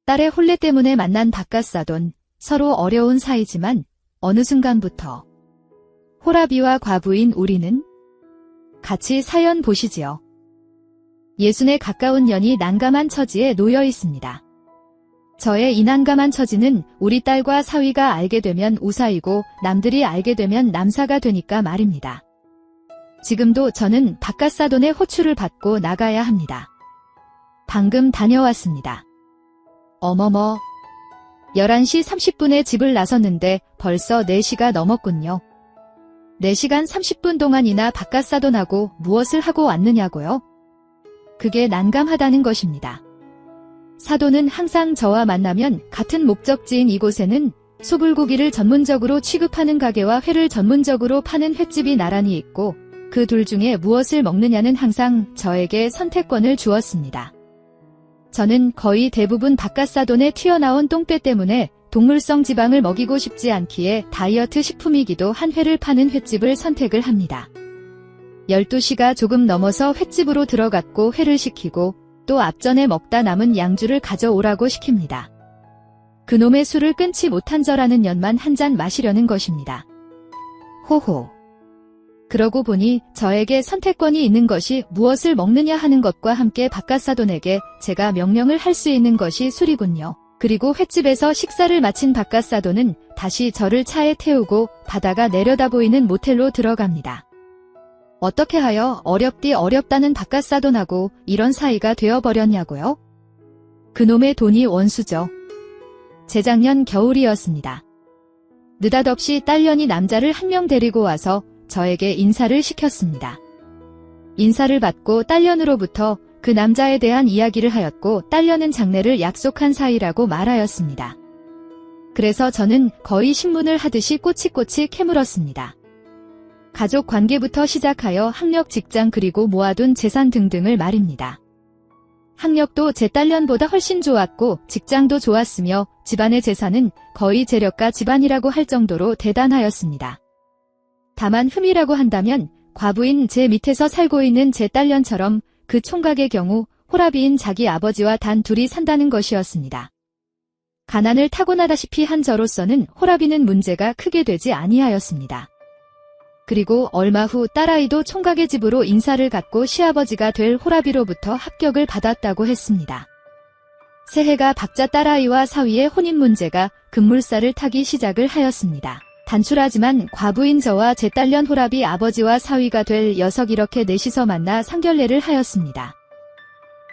딸의 혼례 때문에 만난 바깥사돈, 서로 어려운 사이지만 어느 순간부터 호라비와 과부인 우리는 같이 사연 보시지요. 예순에 가까운 년이 난감한 처지에 놓여 있습니다. 저의 이 난감한 처지는 우리 딸과 사위가 알게 되면 우사이고 남들이 알게 되면 남사가 되니까 말입니다. 지금도 저는 바깥사돈의 호출을 받고 나가야 합니다. 방금 다녀왔습니다. 어머머, 11시 30분에 집을 나섰는데 벌써 4시가 넘었군요. 4시간 30분 동안이나 바깥사돈하고 무엇을 하고 왔느냐고요? 그게 난감하다는 것입니다. 사돈은 항상 저와 만나면 같은 목적지인 이곳에는 소불고기를 전문적으로 취급하는 가게와 회를 전문적으로 파는 횟집이 나란히 있고 그 둘 중에 무엇을 먹느냐는 항상 저에게 선택권을 주었습니다. 저는 거의 대부분 바깥사돈에 튀어나온 똥배 때문에 동물성 지방을 먹이고 싶지 않기에 다이어트 식품이기도 한 회를 파는 횟집을 선택을 합니다. 12시가 조금 넘어서 횟집으로 들어갔고 회를 시키고 또 앞전에 먹다 남은 양주를 가져오라고 시킵니다. 그놈의 술을 끊지 못한 저라는 년만 한 잔 마시려는 것입니다. 호호. 그러고 보니 저에게 선택권이 있는 것이 무엇을 먹느냐 하는 것과 함께 바깥사돈에게 제가 명령을 할 수 있는 것이 술이군요. 그리고 횟집에서 식사를 마친 바깥사돈은 다시 저를 차에 태우고 바다가 내려다 보이는 모텔로 들어갑니다. 어떻게 하여 어렵다는 바깥사돈하고 이런 사이가 되어버렸냐고요? 그놈의 돈이 원수죠. 재작년 겨울이었습니다. 느닷없이 딸년이 남자를 한 명 데리고 와서 저에게 인사를 시켰습니다. 인사를 받고 딸년으로부터 그 남자에 대한 이야기를 하였고 딸년은 장례를 약속한 사이라고 말하였습니다. 그래서 저는 거의 신문을 하듯이 꼬치꼬치 캐물었습니다. 가족 관계부터 시작하여 학력, 직장 그리고 모아둔 재산 등등을 말입니다. 학력도 제 딸년보다 훨씬 좋았고 직장도 좋았으며 집안의 재산은 거의 재력가 집안이라고 할 정도로 대단하였습니다. 다만 흠이라고 한다면 과부인 제 밑에서 살고 있는 제 딸년처럼 그 총각의 경우 호라비인 자기 아버지와 단 둘이 산다는 것이었습니다. 가난을 타고나다시피 한 저로서는 호라비는 문제가 크게 되지 아니하였습니다. 그리고 얼마 후 딸아이도 총각의 집으로 인사를 갖고 시아버지가 될 호라비로부터 합격을 받았다고 했습니다. 새해가 박자 딸아이와 사위의 혼인 문제가 급물살을 타기 시작을 하였습니다. 단출하지만 과부인 저와 제 딸년 호라비 아버지와 사위가 될 녀석 이렇게 넷이서 만나 상견례를 하였습니다.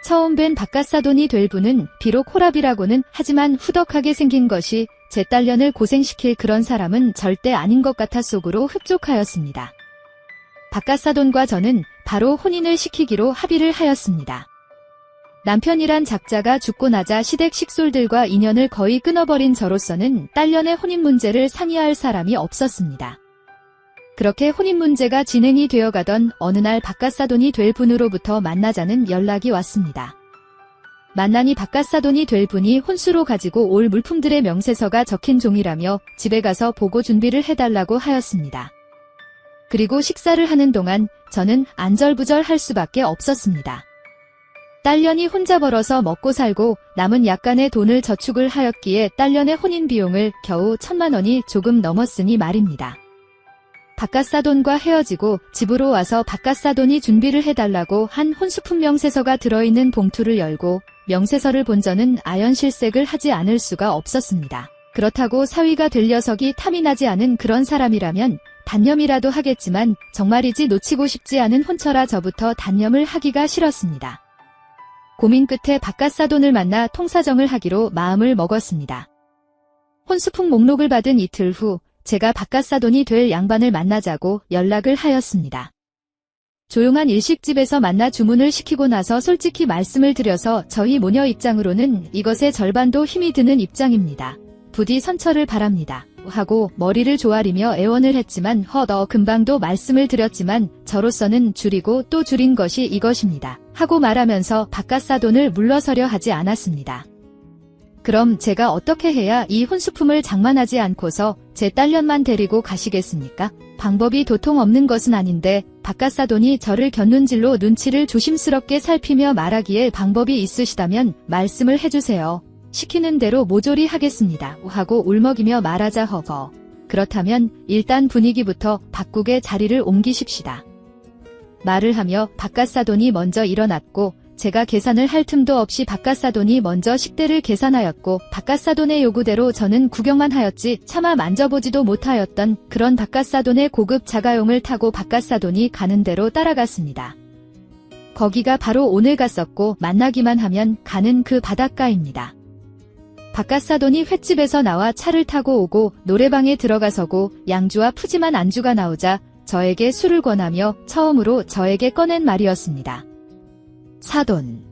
처음 뵌 바깥사돈이 될 분은 비록 호라비라고는 하지만 후덕하게 생긴 것이 제 딸년을 고생시킬 그런 사람은 절대 아닌 것 같아 속으로 흡족하였습니다. 바깥사돈과 저는 바로 혼인을 시키기로 합의를 하였습니다. 남편이란 작자가 죽고 나자 시댁 식솔들과 인연을 거의 끊어버린 저로서는 딸년의 혼인 문제를 상의할 사람이 없었습니다. 그렇게 혼인 문제가 진행이 되어가던 어느 날 바깥사돈이 될 분으로부터 만나자는 연락이 왔습니다. 만나니 바깥사돈이 될 분이 혼수로 가지고 올 물품들의 명세서가 적힌 종이라며 집에 가서 보고 준비를 해달라고 하였습니다. 그리고 식사를 하는 동안 저는 안절부절할 수밖에 없었습니다. 딸년이 혼자 벌어서 먹고 살고 남은 약간의 돈을 저축을 하였기에 딸년의 혼인 비용을 겨우 1,000만 원이 조금 넘었으니 말입니다. 바깥사돈과 헤어지고 집으로 와서 바깥사돈이 준비를 해달라고 한 혼수품 명세서가 들어있는 봉투를 열고 명세서를 본 저는 아연실색을 하지 않을 수가 없었습니다. 그렇다고 사위가 될 녀석이 탐이 나지 않은 그런 사람이라면 단념이라도 하겠지만 정말이지 놓치고 싶지 않은 혼처라 저부터 단념을 하기가 싫었습니다. 고민 끝에 바깥사돈을 만나 통사정을 하기로 마음을 먹었습니다. 혼수품 목록을 받은 이틀 후 제가 바깥사돈이 될 양반을 만나자고 연락을 하였습니다. 조용한 일식집에서 만나 주문을 시키고 나서 솔직히 말씀을 드려서 저희 모녀 입장으로는 이것의 절반도 힘이 드는 입장입니다. 부디 선처를 바랍니다. 하고 머리를 조아리며 애원을 했지만 금방도 말씀을 드렸지만 저로서는 줄이고 또 줄인 것이 이것입니다. 하고 말하면서 바깥사돈을 물러서려 하지 않았습니다. 그럼 제가 어떻게 해야 이 혼수품을 장만하지 않고서 제 딸년만 데리고 가시겠습니까? 방법이 도통 없는 것은 아닌데 바깥사돈이 저를 곁눈질로 눈치를 조심스럽게 살피며 말하기에 방법이 있으시다면 말씀을 해주세요. 시키는 대로 모조리 하겠습니다. 하고 울먹이며 말하자 허거. 그렇다면 일단 분위기부터 바꾸게 자리를 옮기십시다. 말을 하며 박갓사돈이 먼저 일어났고 제가 계산을 할 틈도 없이 박갓사돈이 먼저 식대를 계산하였고 박갓사돈의 요구대로 저는 구경만 하였지 차마 만져보지도 못하였던 그런 박갓사돈의 고급 자가용을 타고 박갓사돈이 가는 대로 따라갔습니다. 거기가 바로 오늘 갔었고 만나기만 하면 가는 그 바닷가입니다. 박갓사돈이 횟집에서 나와 차를 타고 오고 노래방에 들어가서고 양주와 푸짐한 안주가 나오자 저에게 술을 권하며 처음으로 저에게 꺼낸 말이었습니다. 사돈,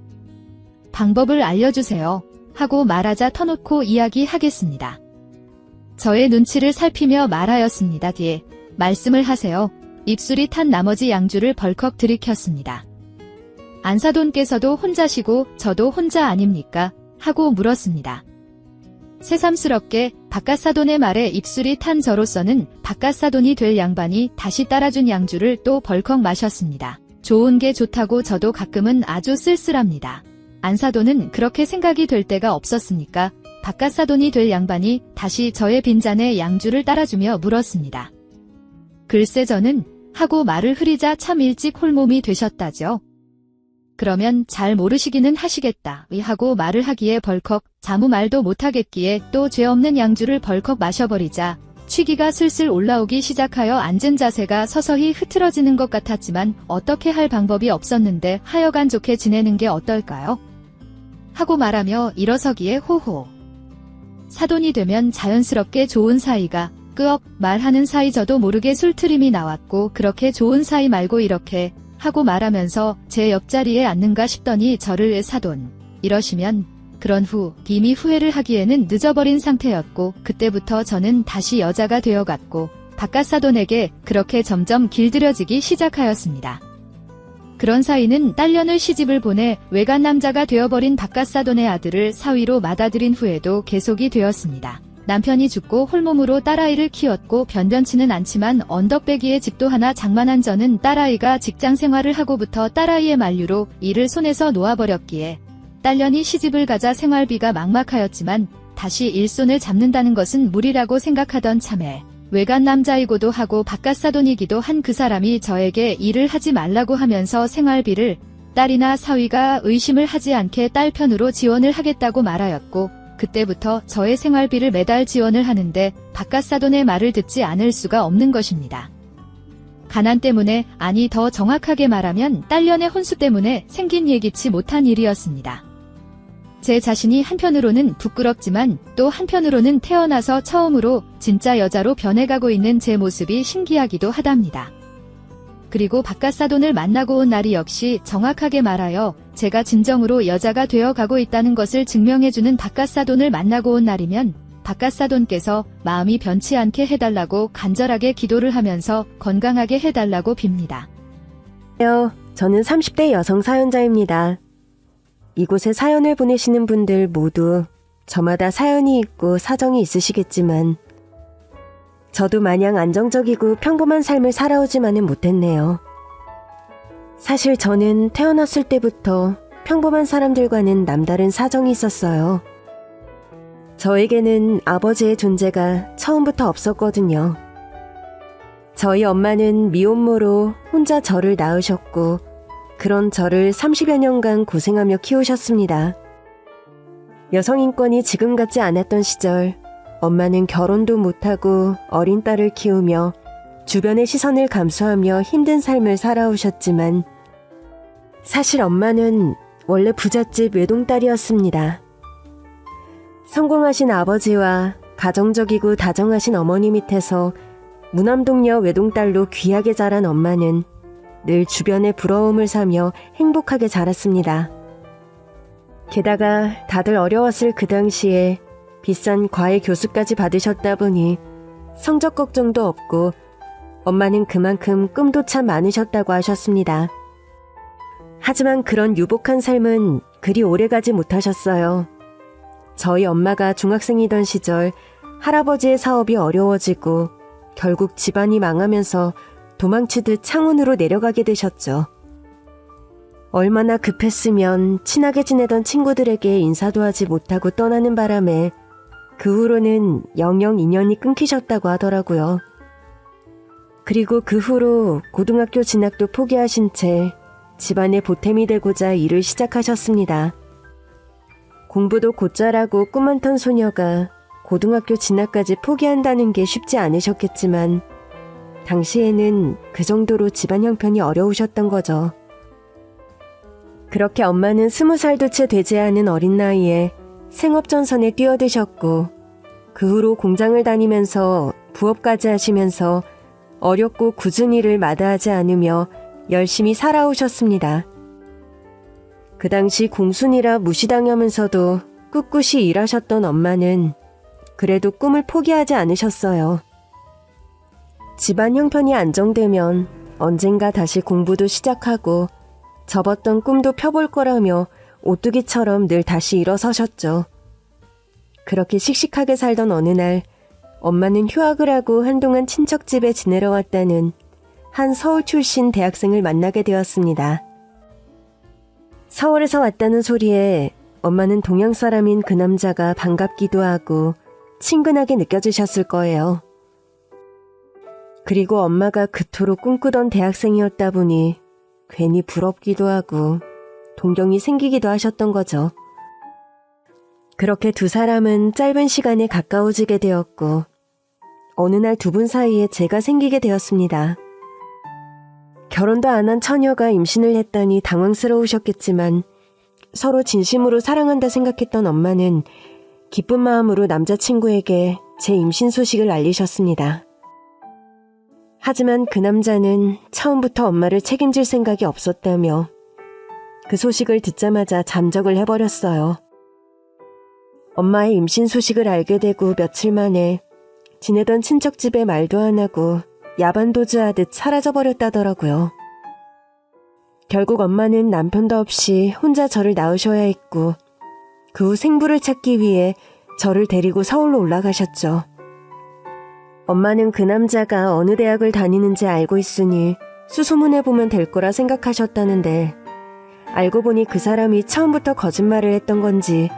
방법을 알려주세요. 하고 말하자 터놓고 이야기하겠습니다. 저의 눈치를 살피며 말하였습니다. 뒤에 말씀을 하세요. 입술이 탄 나머지 양주를 벌컥 들이켰습니다. 안사돈께서도 혼자시고 저도 혼자 아닙니까? 하고 물었습니다. 새삼스럽게 박갓사돈의 말에 입술이 탄 저로서는 박갓사돈이 될 양반이 다시 따라준 양주를 또 벌컥 마셨습니다. 좋은 게 좋다고 저도 가끔은 아주 쓸쓸합니다. 안사돈은 그렇게 생각이 될 때가 없었으니까 박갓사돈이 될 양반이 다시 저의 빈잔에 양주를 따라주며 물었습니다. 글쎄 저는 하고 말을 흐리자 참 일찍 홀몸이 되셨다죠. 그러면 잘 모르시기는 하시겠다 하고 말을 하기에 벌컥 아무 말도 못하겠기에 또 죄 없는 양주를 벌컥 마셔버리자 취기가 슬슬 올라오기 시작하여 앉은 자세가 서서히 흐트러지는 것 같았지만 어떻게 할 방법이 없었는데 하여간 좋게 지내는 게 어떨까요? 하고 말하며 일어서기에 호호. 사돈이 되면 자연스럽게 좋은 사이가 끄억 말하는 사이 저도 모르게 술트림이 나왔고 그렇게 좋은 사이 말고 이렇게 하고 말하면서 제 옆자리에 앉는가 싶더니 저를 사돈 이러시면 그런 후 이미 후회를 하기에는 늦어버린 상태였고 그때부터 저는 다시 여자가 되어갔고 박갓사돈에게 그렇게 점점 길들여지기 시작하였습니다. 그런 사이는 딸년을 시집을 보내 외간 남자가 되어버린 박갓사돈의 아들을 사위로 맏아들인 후에도 계속이 되었습니다. 남편이 죽고 홀몸으로 딸아이를 키웠고 변변치는 않지만 언덕배기에 집도 하나 장만한 저는 딸아이가 직장 생활을 하고부터 딸아이의 만류로 일을 손에서 놓아버렸기에 딸년이 시집을 가자 생활비가 막막하였지만 다시 일손을 잡는다는 것은 무리라고 생각하던 참에 외간 남자이고도 하고 박갓사돈이기도 한 그 사람이 저에게 일을 하지 말라고 하면서 생활비를 딸이나 사위가 의심을 하지 않게 딸 편으로 지원을 하겠다고 말하였고 그때부터 저의 생활비를 매달 지원을 하는데 박갓사돈의 말을 듣지 않을 수가 없는 것입니다. 가난 때문에 아니 더 정확하게 말하면 딸년의 혼수 때문에 생긴 예기치 못한 일이었습니다. 제 자신이 한편으로는 부끄럽지만 또 한편으로는 태어나서 처음으로 진짜 여자로 변해가고 있는 제 모습이 신기하기도 하답니다. 그리고 박갓사돈을 만나고 온 날이 역시 정확하게 말하여 제가 진정으로 여자가 되어가고 있다는 것을 증명해주는 박갓사돈을 만나고 온 날이면 박갓사돈께서 마음이 변치 않게 해달라고 간절하게 기도를 하면서 건강하게 해달라고 빕니다. 저는 30대 여성 사연자입니다. 이곳에 사연을 보내시는 분들 모두 저마다 사연이 있고 사정이 있으시겠지만 저도 마냥 안정적이고 평범한 삶을 살아오지만은 못했네요. 사실 저는 태어났을 때부터 평범한 사람들과는 남다른 사정이 있었어요. 저에게는 아버지의 존재가 처음부터 없었거든요. 저희 엄마는 미혼모로 혼자 저를 낳으셨고 그런 저를 30여 년간 고생하며 키우셨습니다. 여성인권이 지금 같지 않았던 시절 엄마는 결혼도 못하고 어린 딸을 키우며 주변의 시선을 감수하며 힘든 삶을 살아오셨지만 사실 엄마는 원래 부잣집 외동딸이었습니다. 성공하신 아버지와 가정적이고 다정하신 어머니 밑에서 무남동녀 외동딸로 귀하게 자란 엄마는 늘 주변의 부러움을 사며 행복하게 자랐습니다. 게다가 다들 어려웠을 그 당시에 비싼 과외 교수까지 받으셨다 보니 성적 걱정도 없고 엄마는 그만큼 꿈도 참 많으셨다고 하셨습니다. 하지만 그런 유복한 삶은 그리 오래가지 못하셨어요. 저희 엄마가 중학생이던 시절 할아버지의 사업이 어려워지고 결국 집안이 망하면서 도망치듯 창원으로 내려가게 되셨죠. 얼마나 급했으면 친하게 지내던 친구들에게 인사도 하지 못하고 떠나는 바람에 그 후로는 영영 인연이 끊기셨다고 하더라고요. 그리고 그 후로 고등학교 진학도 포기하신 채 집안의 보탬이 되고자 일을 시작하셨습니다. 공부도 곧잘하고 꿈 많던 소녀가 고등학교 진학까지 포기한다는 게 쉽지 않으셨겠지만 당시에는 그 정도로 집안 형편이 어려우셨던 거죠. 그렇게 엄마는 20살도 채 되지 않은 어린 나이에 생업전선에 뛰어드셨고 그 후로 공장을 다니면서 부업까지 하시면서 어렵고 굳은 일을 마다하지 않으며 열심히 살아오셨습니다. 그 당시 공순이라 무시당하면서도 꿋꿋이 일하셨던 엄마는 그래도 꿈을 포기하지 않으셨어요. 집안 형편이 안정되면 언젠가 다시 공부도 시작하고 접었던 꿈도 펴볼 거라며 오뚜기처럼 늘 다시 일어서셨죠. 그렇게 씩씩하게 살던 어느 날 엄마는 휴학을 하고 한동안 친척집에 지내러 왔다는 한 서울 출신 대학생을 만나게 되었습니다. 서울에서 왔다는 소리에 엄마는 동양 사람인 그 남자가 반갑기도 하고 친근하게 느껴지셨을 거예요. 그리고 엄마가 그토록 꿈꾸던 대학생이었다 보니 괜히 부럽기도 하고 동경이 생기기도 하셨던 거죠. 그렇게 두 사람은 짧은 시간에 가까워지게 되었고 어느 날 두 분 사이에 제가 생기게 되었습니다. 결혼도 안 한 처녀가 임신을 했다니 당황스러우셨겠지만 서로 진심으로 사랑한다 생각했던 엄마는 기쁜 마음으로 남자친구에게 제 임신 소식을 알리셨습니다. 하지만 그 남자는 처음부터 엄마를 책임질 생각이 없었다며 그 소식을 듣자마자 잠적을 해버렸어요. 엄마의 임신 소식을 알게 되고 며칠 만에 지내던 친척집에 말도 안 하고 야반도주하듯 사라져버렸다더라고요. 결국 엄마는 남편도 없이 혼자 저를 낳으셔야 했고 그 후 생부를 찾기 위해 저를 데리고 서울로 올라가셨죠. 엄마는 그 남자가 어느 대학을 다니는지 알고 있으니 수소문해보면 될 거라 생각하셨다는데 알고 보니 그 사람이 처음부터 거짓말을 했던 건지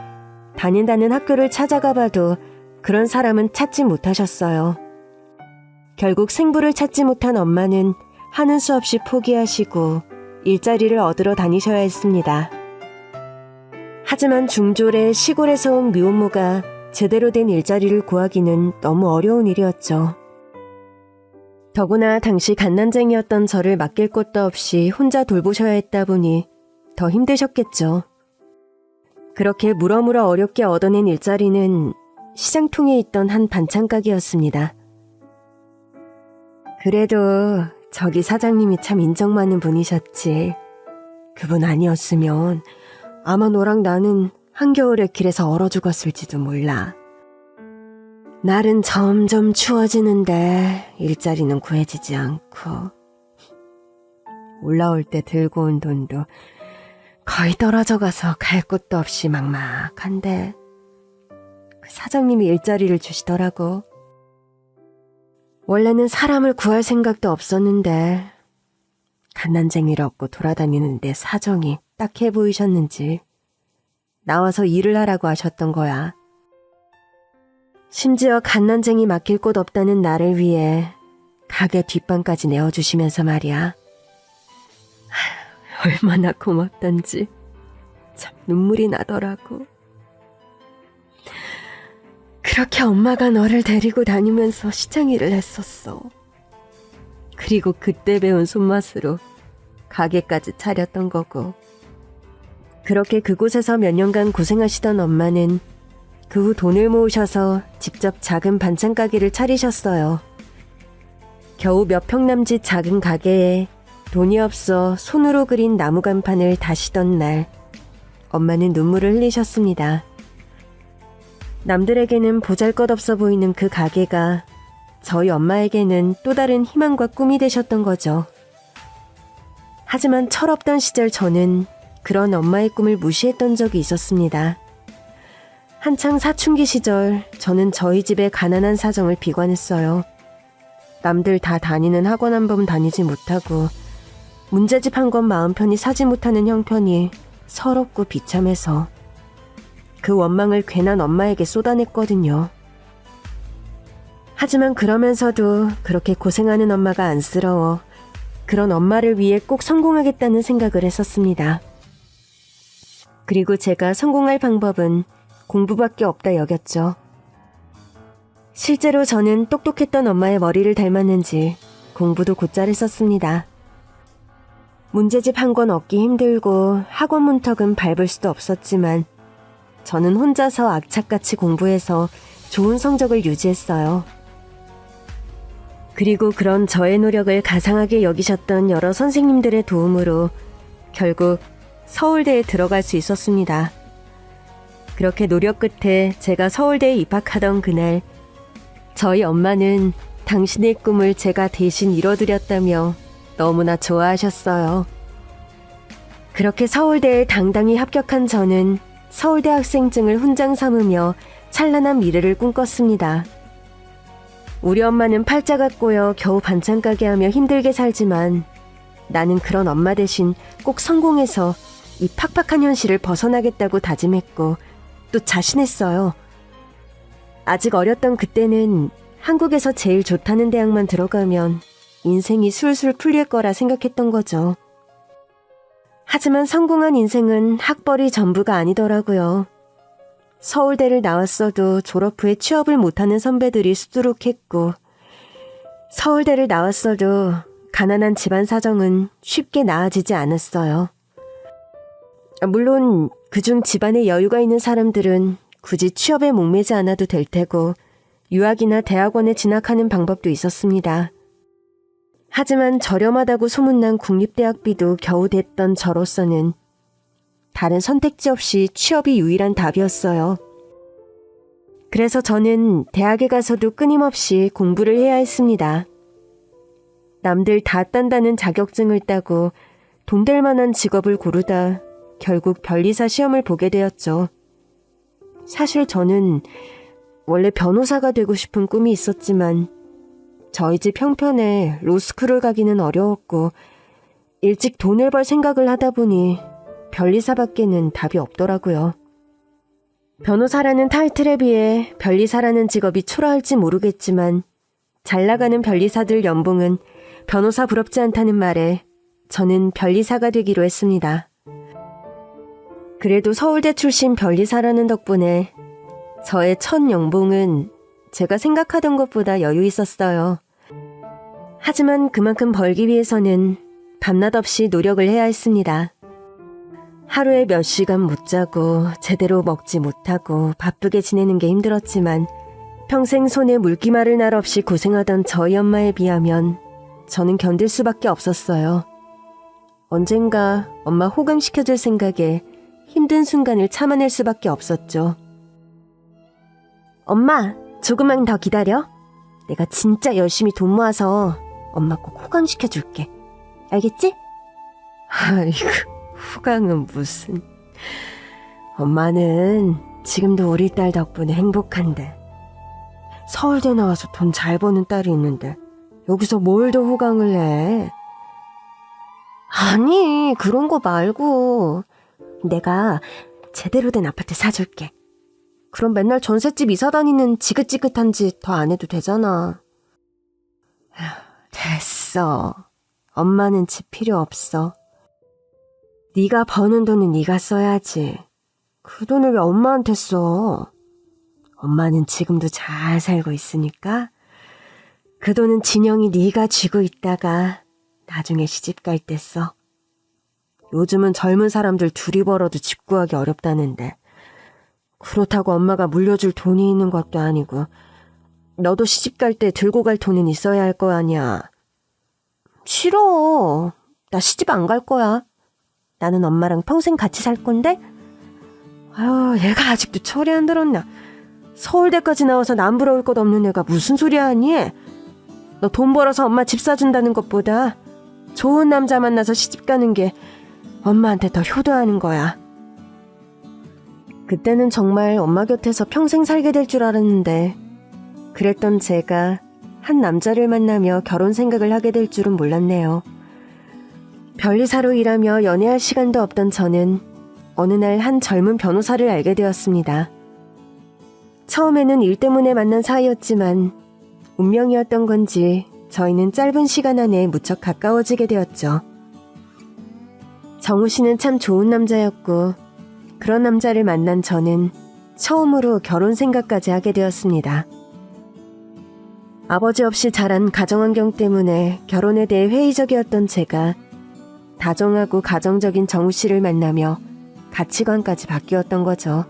다닌다는 학교를 찾아가 봐도 그런 사람은 찾지 못하셨어요. 결국 생부를 찾지 못한 엄마는 하는 수 없이 포기하시고 일자리를 얻으러 다니셔야 했습니다. 하지만 중졸의 시골에서 온 미혼모가 제대로 된 일자리를 구하기는 너무 어려운 일이었죠. 더구나 당시 갓난쟁이였던 저를 맡길 곳도 없이 혼자 돌보셔야 했다 보니 더 힘드셨겠죠. 그렇게 물어물어 어렵게 얻어낸 일자리는 시장통에 있던 한 반찬가게였습니다. 그래도 저기 사장님이 참 인정 많은 분이셨지. 그분 아니었으면 아마 너랑 나는 한겨울에 길에서 얼어 죽었을지도 몰라. 날은 점점 추워지는데 일자리는 구해지지 않고 올라올 때 들고 온 돈도 거의 떨어져가서 갈 곳도 없이 막막한데 그 사장님이 일자리를 주시더라고. 원래는 사람을 구할 생각도 없었는데 갓난쟁이를 얻고 돌아다니는 내 사정이 딱해 보이셨는지 나와서 일을 하라고 하셨던 거야. 심지어 갓난쟁이 맡길 곳 없다는 나를 위해 가게 뒷방까지 내어주시면서 말이야. 얼마나 고맙던지 참 눈물이 나더라고. 그렇게 엄마가 너를 데리고 다니면서 시장 일을 했었어. 그리고 그때 배운 손맛으로 가게까지 차렸던 거고. 그렇게 그곳에서 몇 년간 고생하시던 엄마는 그 후 돈을 모으셔서 직접 작은 반찬 가게를 차리셨어요. 겨우 몇 평 남짓 작은 가게에 돈이 없어 손으로 그린 나무 간판을 다시던 날 엄마는 눈물을 흘리셨습니다. 남들에게는 보잘것없어 보이는 그 가게가 저희 엄마에게는 또 다른 희망과 꿈이 되셨던 거죠. 하지만 철없던 시절 저는 그런 엄마의 꿈을 무시했던 적이 있었습니다. 한창 사춘기 시절 저는 저희 집의 가난한 사정을 비관했어요. 남들 다 다니는 학원 한 번 다니지 못하고 문제집 한 권 마음 편히 사지 못하는 형편이 서럽고 비참해서 그 원망을 괜한 엄마에게 쏟아냈거든요. 하지만 그러면서도 그렇게 고생하는 엄마가 안쓰러워 그런 엄마를 위해 꼭 성공하겠다는 생각을 했었습니다. 그리고 제가 성공할 방법은 공부밖에 없다 여겼죠. 실제로 저는 똑똑했던 엄마의 머리를 닮았는지 공부도 곧잘 했었습니다. 문제집 한 권 얻기 힘들고 학원 문턱은 밟을 수도 없었지만 저는 혼자서 악착같이 공부해서 좋은 성적을 유지했어요. 그리고 그런 저의 노력을 가상하게 여기셨던 여러 선생님들의 도움으로 결국 서울대에 들어갈 수 있었습니다. 그렇게 노력 끝에 제가 서울대에 입학하던 그날, 저희 엄마는 당신의 꿈을 제가 대신 이뤄드렸다며 너무나 좋아하셨어요. 그렇게 서울대에 당당히 합격한 저는 서울대 학생증을 훈장 삼으며 찬란한 미래를 꿈꿨습니다. 우리 엄마는 팔자가 꼬여 겨우 반찬 가게 하며 힘들게 살지만 나는 그런 엄마 대신 꼭 성공해서 이 팍팍한 현실을 벗어나겠다고 다짐했고 또 자신했어요. 아직 어렸던 그때는 한국에서 제일 좋다는 대학만 들어가면 인생이 술술 풀릴 거라 생각했던 거죠. 하지만 성공한 인생은 학벌이 전부가 아니더라고요. 서울대를 나왔어도 졸업 후에 취업을 못하는 선배들이 수두룩했고 서울대를 나왔어도 가난한 집안 사정은 쉽게 나아지지 않았어요. 물론 그중 집안에 여유가 있는 사람들은 굳이 취업에 목매지 않아도 될 테고 유학이나 대학원에 진학하는 방법도 있었습니다. 하지만 저렴하다고 소문난 국립대학비도 겨우 댔던 저로서는 다른 선택지 없이 취업이 유일한 답이었어요. 그래서 저는 대학에 가서도 끊임없이 공부를 해야 했습니다. 남들 다 딴다는 자격증을 따고 돈 될 만한 직업을 고르다 결국 변리사 시험을 보게 되었죠. 사실 저는 원래 변호사가 되고 싶은 꿈이 있었지만 저희 집 형편에 로스쿨을 가기는 어려웠고 일찍 돈을 벌 생각을 하다 보니 변리사밖에는 답이 없더라고요. 변호사라는 타이틀에 비해 변리사라는 직업이 초라할지 모르겠지만 잘 나가는 변리사들 연봉은 변호사 부럽지 않다는 말에 저는 변리사가 되기로 했습니다. 그래도 서울대 출신 변리사라는 덕분에 저의 첫 연봉은 제가 생각하던 것보다 여유 있었어요. 하지만 그만큼 벌기 위해서는 밤낮 없이 노력을 해야 했습니다. 하루에 몇 시간 못 자고 제대로 먹지 못하고 바쁘게 지내는 게 힘들었지만 평생 손에 물기마를 날 없이 고생하던 저희 엄마에 비하면 저는 견딜 수밖에 없었어요. 언젠가 엄마 호강시켜줄 생각에 힘든 순간을 참아낼 수밖에 없었죠. 엄마, 조금만 더 기다려. 내가 진짜 열심히 돈 모아서 엄마 꼭 호강시켜줄게. 알겠지? 아이고, 호강은 무슨. 엄마는 지금도 우리 딸 덕분에 행복한데. 서울대 나와서 돈 잘 버는 딸이 있는데 여기서 뭘 더 호강을 해? 아니, 그런 거 말고 내가 제대로 된 아파트 사줄게. 그럼 맨날 전셋집 이사 다니는 지긋지긋한 짓 더 안 해도 되잖아. 됐어. 엄마는 집 필요 없어. 네가 버는 돈은 네가 써야지. 그 돈을 왜 엄마한테 써? 엄마는 지금도 잘 살고 있으니까 그 돈은 진영이 네가 쥐고 있다가 나중에 시집 갈 때 써. 요즘은 젊은 사람들 둘이 벌어도 집 구하기 어렵다는데 그렇다고 엄마가 물려줄 돈이 있는 것도 아니고 너도 시집 갈 때 들고 갈 돈은 있어야 할 거 아니야. 싫어. 나 시집 안 갈 거야. 나는 엄마랑 평생 같이 살 건데? 아유, 얘가 아직도 철이 안 들었나. 서울대까지 나와서 남 부러울 것 없는 애가 무슨 소리 하니? 너 돈 벌어서 엄마 집 사준다는 것보다 좋은 남자 만나서 시집 가는 게 엄마한테 더 효도하는 거야. 그때는 정말 엄마 곁에서 평생 살게 될 줄 알았는데 그랬던 제가 한 남자를 만나며 결혼 생각을 하게 될 줄은 몰랐네요. 변리사로 일하며 연애할 시간도 없던 저는 어느 날 한 젊은 변호사를 알게 되었습니다. 처음에는 일 때문에 만난 사이였지만 운명이었던 건지 저희는 짧은 시간 안에 무척 가까워지게 되었죠. 정우 씨는 참 좋은 남자였고 그런 남자를 만난 저는 처음으로 결혼 생각까지 하게 되었습니다. 아버지 없이 자란 가정환경 때문에 결혼에 대해 회의적이었던 제가 다정하고 가정적인 정우 씨를 만나며 가치관까지 바뀌었던 거죠.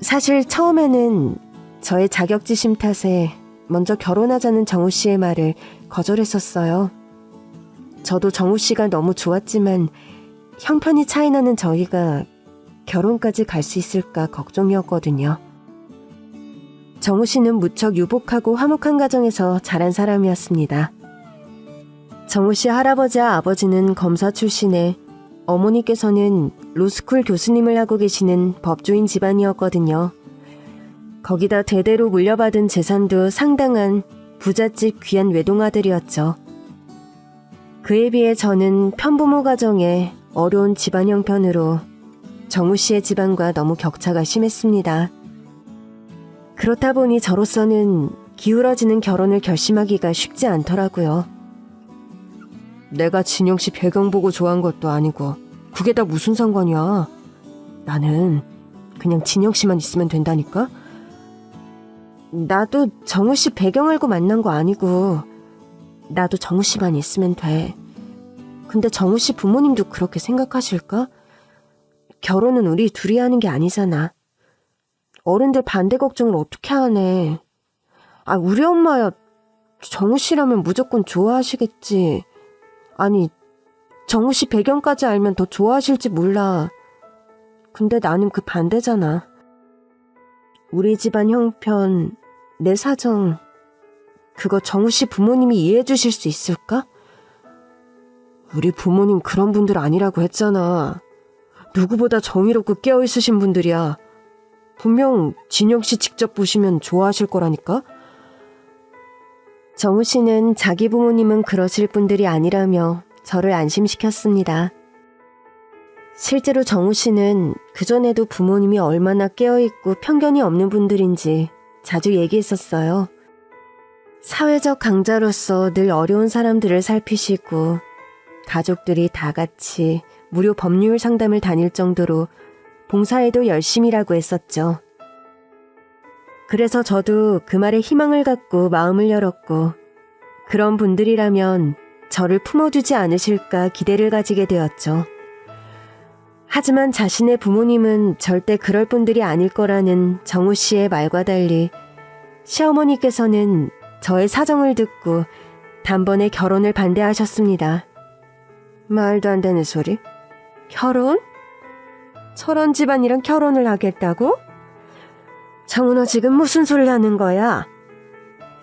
사실 처음에는 저의 자격지심 탓에 먼저 결혼하자는 정우 씨의 말을 거절했었어요. 저도 정우 씨가 너무 좋았지만 형편이 차이나는 저희가 결혼까지 갈 수 있을까 걱정이었거든요. 정우 씨는 무척 유복하고 화목한 가정에서 자란 사람이었습니다. 정우 씨 할아버지와 아버지는 검사 출신에 어머니께서는 로스쿨 교수님을 하고 계시는 법조인 집안이었거든요. 거기다 대대로 물려받은 재산도 상당한 부잣집 귀한 외동아들이었죠. 그에 비해 저는 편부모 가정의 어려운 집안 형편으로 정우 씨의 집안과 너무 격차가 심했습니다. 그렇다 보니 저로서는 기울어지는 결혼을 결심하기가 쉽지 않더라고요. 내가 진영 씨 배경 보고 좋아한 것도 아니고 그게 다 무슨 상관이야. 나는 그냥 진영 씨만 있으면 된다니까? 나도 정우 씨 배경 알고 만난 거 아니고 나도 정우 씨만 있으면 돼. 근데 정우 씨 부모님도 그렇게 생각하실까? 결혼은 우리 둘이 하는 게 아니잖아. 어른들 반대 걱정을 어떻게 하네. 우리 엄마야 정우 씨라면 무조건 좋아하시겠지. 아니, 정우 씨 배경까지 알면 더 좋아하실지 몰라. 근데 나는 그 반대잖아. 우리 집안 형편, 내 사정, 그거 정우 씨 부모님이 이해해 주실 수 있을까? 우리 부모님 그런 분들 아니라고 했잖아. 누구보다 정의롭고 깨어있으신 분들이야. 분명 진영 씨 직접 보시면 좋아하실 거라니까? 정우 씨는 자기 부모님은 그러실 분들이 아니라며 저를 안심시켰습니다. 실제로 정우 씨는 그전에도 부모님이 얼마나 깨어있고 편견이 없는 분들인지 자주 얘기했었어요. 사회적 강자로서 늘 어려운 사람들을 살피시고 가족들이 다 같이 무료 법률 상담을 다닐 정도로 봉사에도 열심이라고 했었죠. 그래서 저도 그 말에 희망을 갖고 마음을 열었고 그런 분들이라면 저를 품어주지 않으실까 기대를 가지게 되었죠. 하지만 자신의 부모님은 절대 그럴 분들이 아닐 거라는 정우 씨의 말과 달리 시어머니께서는 저의 사정을 듣고 단번에 결혼을 반대하셨습니다. 말도 안 되는 소리? 결혼? 저런 집안이랑 결혼을 하겠다고? 정우 너 지금 무슨 소리를 하는 거야?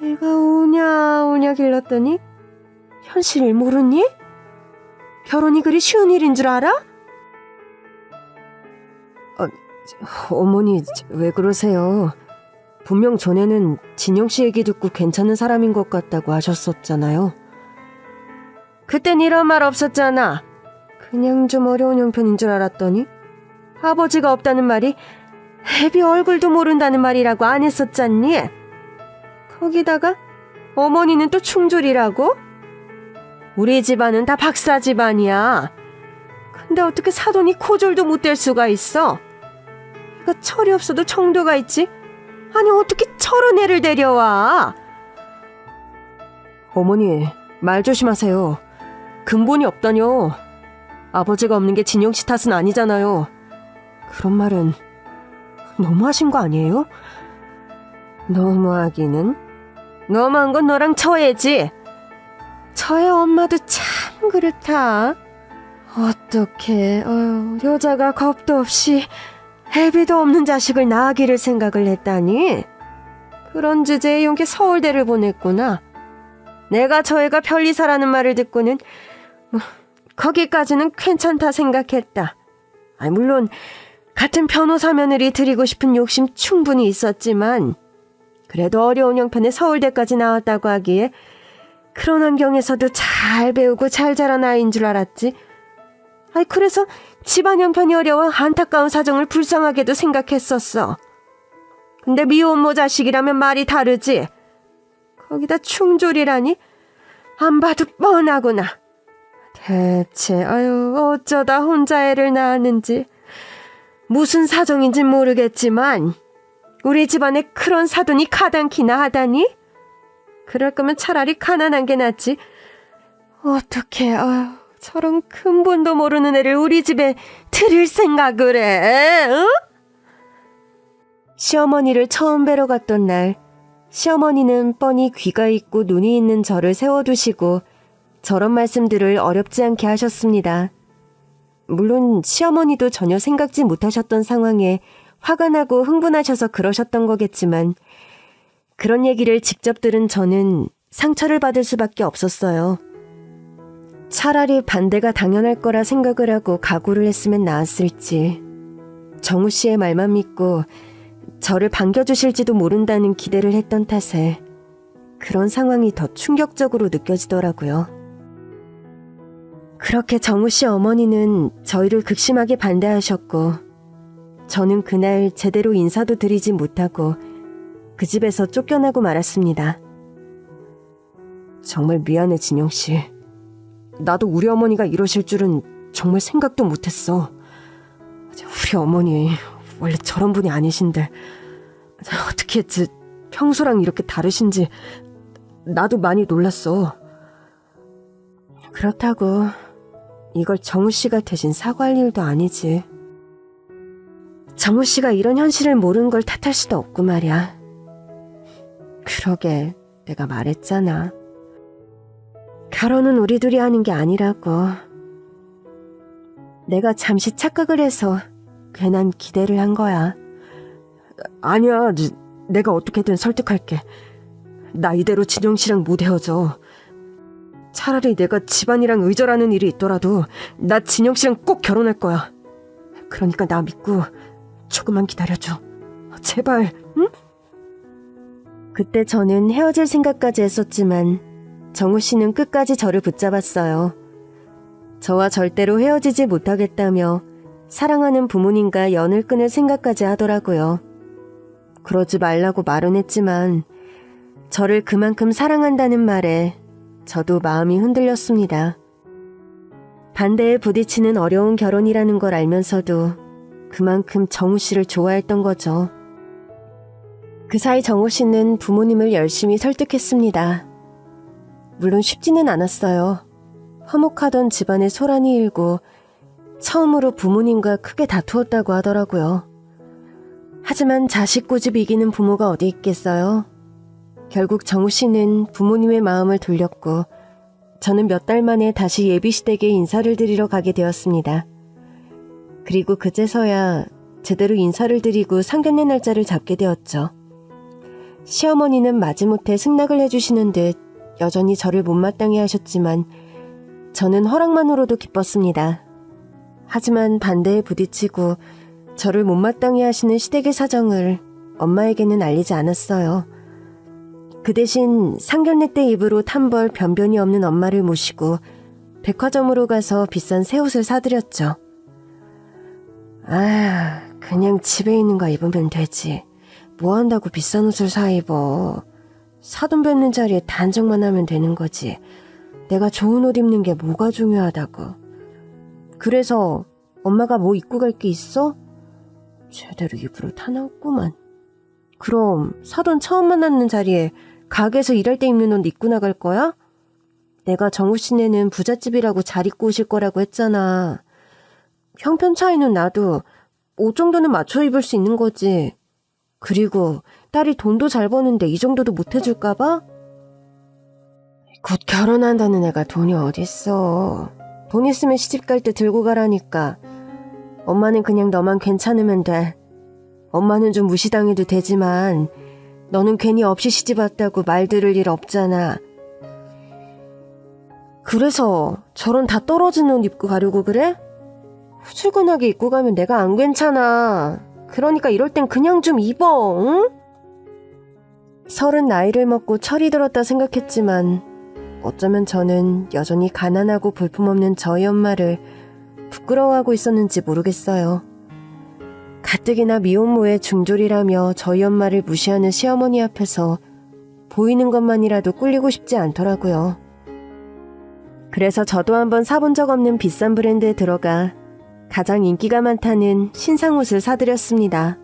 애가 오냐 길렀더니 현실을 모르니? 결혼이 그리 쉬운 일인 줄 알아? 어머니 왜 그러세요? 분명 전에는 진영 씨 얘기 듣고 괜찮은 사람인 것 같다고 하셨었잖아요. 그땐 이런 말 없었잖아. 그냥 좀 어려운 형편인 줄 알았더니 아버지가 없다는 말이 애비 얼굴도 모른다는 말이라고 안 했었잖니? 거기다가 어머니는 또 충졸이라고? 우리 집안은 다 박사 집안이야. 근데 어떻게 사돈이 코졸도 못 될 수가 있어? 이거 철이 없어도 정도가 있지? 아니 어떻게 저런 애를 데려와? 어머니 말 조심하세요. 근본이 없다뇨. 아버지가 없는 게 진영 씨 탓은 아니잖아요. 그런 말은 너무하신 거 아니에요? 너무하기는? 너무한 건 너랑 처애지. 처애 엄마도 참 그렇다. 어떡해. 여자가 겁도 없이 애비도 없는 자식을 낳기를 생각을 했다니. 그런 주제에 용케 서울대를 보냈구나. 내가 저 애가 편리사라는 말을 듣고는 거기까지는 괜찮다 생각했다. 물론 같은 변호사 며느리 드리고 싶은 욕심 충분히 있었지만 그래도 어려운 형편에 서울대까지 나왔다고 하기에 그런 환경에서도 잘 배우고 잘 자란 아이인 줄 알았지. 그래서 집안 형편이 어려워 안타까운 사정을 불쌍하게도 생각했었어. 근데 미혼모 자식이라면 말이 다르지. 거기다 충졸이라니? 안 봐도 뻔하구나. 대체 어쩌다 혼자 애를 낳았는지. 무슨 사정인지 모르겠지만 우리 집안에 그런 사돈이 가당키나 하다니? 그럴 거면 차라리 가난한 게 낫지. 어떡해. 저런 근본도 모르는 애를 우리 집에 들일 생각을 해. 응? 시어머니를 처음 뵈러 갔던 날, 시어머니는 뻔히 귀가 있고 눈이 있는 저를 세워두시고 저런 말씀들을 어렵지 않게 하셨습니다. 물론 시어머니도 전혀 생각지 못하셨던 상황에 화가 나고 흥분하셔서 그러셨던 거겠지만 그런 얘기를 직접 들은 저는 상처를 받을 수밖에 없었어요. 차라리 반대가 당연할 거라 생각을 하고 각오를 했으면 나았을지, 정우 씨의 말만 믿고 저를 반겨주실지도 모른다는 기대를 했던 탓에 그런 상황이 더 충격적으로 느껴지더라고요. 그렇게 정우 씨 어머니는 저희를 극심하게 반대하셨고 저는 그날 제대로 인사도 드리지 못하고 그 집에서 쫓겨나고 말았습니다. 정말 미안해, 진영 씨. 나도 우리 어머니가 이러실 줄은 정말 생각도 못했어. 우리 어머니 원래 저런 분이 아니신데 어떻게 평소랑 이렇게 다르신지 나도 많이 놀랐어. 그렇다고 이걸 정우 씨가 대신 사과할 일도 아니지. 정우 씨가 이런 현실을 모르는 걸 탓할 수도 없고 말이야. 그러게, 내가 말했잖아. 결혼은 우리 둘이 하는 게 아니라고. 내가 잠시 착각을 해서 괜한 기대를 한 거야. 아니야, 내가 어떻게든 설득할게. 나 이대로 진영 씨랑 못 헤어져. 차라리 내가 집안이랑 의절하는 일이 있더라도 나 진영 씨랑 꼭 결혼할 거야. 그러니까 나 믿고 조금만 기다려줘. 제발, 응? 그때 저는 헤어질 생각까지 했었지만 정우 씨는 끝까지 저를 붙잡았어요. 저와 절대로 헤어지지 못하겠다며 사랑하는 부모님과 연을 끊을 생각까지 하더라고요. 그러지 말라고 말은 했지만 저를 그만큼 사랑한다는 말에 저도 마음이 흔들렸습니다. 반대에 부딪히는 어려운 결혼이라는 걸 알면서도 그만큼 정우 씨를 좋아했던 거죠. 그 사이 정우 씨는 부모님을 열심히 설득했습니다. 물론 쉽지는 않았어요. 화목하던 집안에 소란이 일고 처음으로 부모님과 크게 다투었다고 하더라고요. 하지만 자식 고집 이기는 부모가 어디 있겠어요. 결국 정우 씨는 부모님의 마음을 돌렸고 저는 몇 달 만에 다시 예비시댁에 인사를 드리러 가게 되었습니다. 그리고 그제서야 제대로 인사를 드리고 상견례 날짜를 잡게 되었죠. 시어머니는 마지못해 승낙을 해주시는 듯 여전히 저를 못마땅해 하셨지만 저는 허락만으로도 기뻤습니다. 하지만 반대에 부딪히고 저를 못마땅해 하시는 시댁의 사정을 엄마에게는 알리지 않았어요. 그 대신 상견례 때 입으로 탄벌 변변이 없는 엄마를 모시고 백화점으로 가서 비싼 새 옷을 사드렸죠. 그냥 집에 있는 거 입으면 되지. 뭐 한다고 비싼 옷을 사 입어. 사돈 뵙는 자리에 단정만 하면 되는 거지. 내가 좋은 옷 입는 게 뭐가 중요하다고. 그래서 엄마가 뭐 입고 갈 게 있어? 제대로 입으로 타나왔구만. 그럼 사돈 처음 만났는 자리에 가게에서 일할 때 입는 옷 입고 나갈 거야? 내가 정우 씨네는 부잣집이라고 잘 입고 오실 거라고 했잖아. 형편 차이는 나도 옷 정도는 맞춰 입을 수 있는 거지. 그리고 딸이 돈도 잘 버는데 이 정도도 못 해줄까 봐? 곧 결혼한다는 애가 돈이 어딨어. 돈 있으면 시집 갈 때 들고 가라니까. 엄마는 그냥 너만 괜찮으면 돼. 엄마는 좀 무시당해도 되지만 너는 괜히 없이 시집 왔다고 말 들을 일 없잖아. 그래서 저런 다 떨어진 옷 입고 가려고 그래? 후줄근하게 입고 가면 내가 안 괜찮아. 그러니까 이럴 땐 그냥 좀 입어, 응? 30 나이를 먹고 철이 들었다 생각했지만 어쩌면 저는 여전히 가난하고 볼품없는 저희 엄마를 부끄러워하고 있었는지 모르겠어요. 가뜩이나 미혼모의 중졸이라며 저희 엄마를 무시하는 시어머니 앞에서 보이는 것만이라도 꿀리고 싶지 않더라고요. 그래서 저도 한번 사본 적 없는 비싼 브랜드에 들어가 가장 인기가 많다는 신상 옷을 사드렸습니다.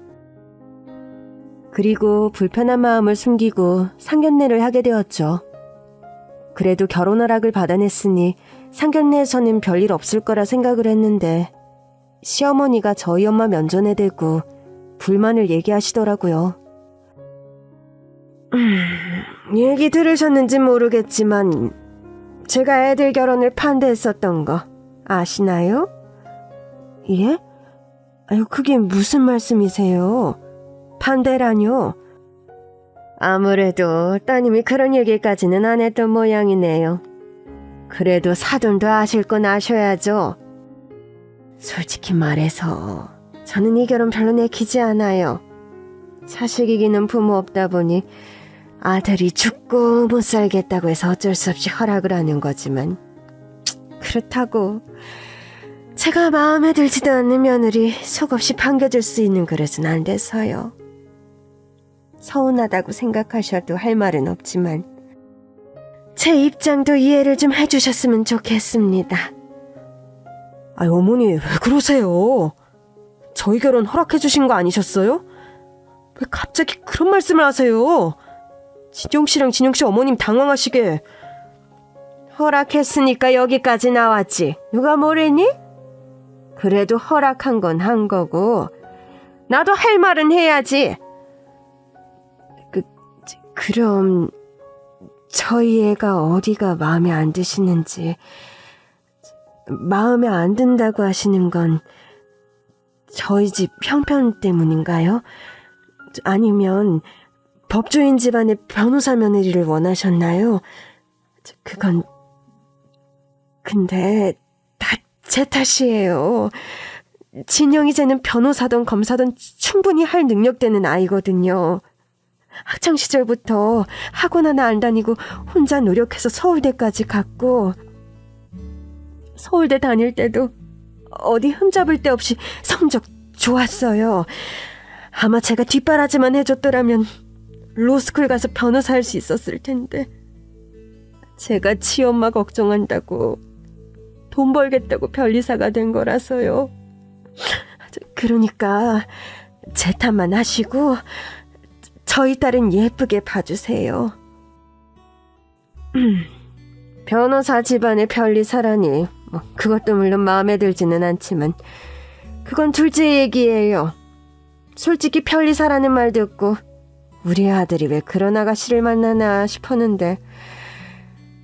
그리고 불편한 마음을 숨기고 상견례를 하게 되었죠. 그래도 결혼 허락을 받아냈으니 상견례에서는 별일 없을 거라 생각을 했는데 시어머니가 저희 엄마 면전에 대고 불만을 얘기하시더라고요. 얘기 들으셨는지 모르겠지만 제가 애들 결혼을 반대했었던 거 아시나요? 예? 아유, 그게 무슨 말씀이세요? 반대라뇨? 아무래도 따님이 그런 얘기까지는 안 했던 모양이네요. 그래도 사돈도 아실 건 아셔야죠. 솔직히 말해서 저는 이 결혼 별로 내키지 않아요. 자식 이기는 부모 없다 보니 아들이 죽고 못 살겠다고 해서 어쩔 수 없이 허락을 하는 거지만 그렇다고 제가 마음에 들지도 않는 며느리 속없이 반겨줄 수 있는 그릇은 안 돼서요. 서운하다고 생각하셔도 할 말은 없지만 제 입장도 이해를 좀 해주셨으면 좋겠습니다. 아유, 어머니 왜 그러세요? 저희 결혼 허락해주신 거 아니셨어요? 왜 갑자기 그런 말씀을 하세요? 진영씨랑 진영씨 어머님 당황하시게. 허락했으니까 여기까지 나왔지. 누가 뭐래니? 그래도 허락한 건 한 거고 나도 할 말은 해야지. 그럼 저희 애가 어디가 마음에 안 드시는지. 마음에 안 든다고 하시는 건 저희 집 형편 때문인가요? 아니면 법조인 집안의 변호사 며느리를 원하셨나요? 그건 근데 다 제 탓이에요. 진영이 쟤는 변호사든 검사든 충분히 할 능력되는 아이거든요. 학창시절부터 학원 하나 안 다니고 혼자 노력해서 서울대까지 갔고 서울대 다닐 때도 어디 흠잡을 데 없이 성적 좋았어요. 아마 제가 뒷바라지만 해줬더라면 로스쿨 가서 변호사 할 수 있었을 텐데 제가 치엄마 걱정한다고 돈 벌겠다고 변리사가 된 거라서요. 그러니까 제 탓만 하시고 저희 딸은 예쁘게 봐주세요. 변호사 집안의 변리사라니 그것도 물론 마음에 들지는 않지만 그건 둘째 얘기예요. 솔직히 변리사라는 말 듣고 우리 아들이 왜 그런 아가씨를 만나나 싶었는데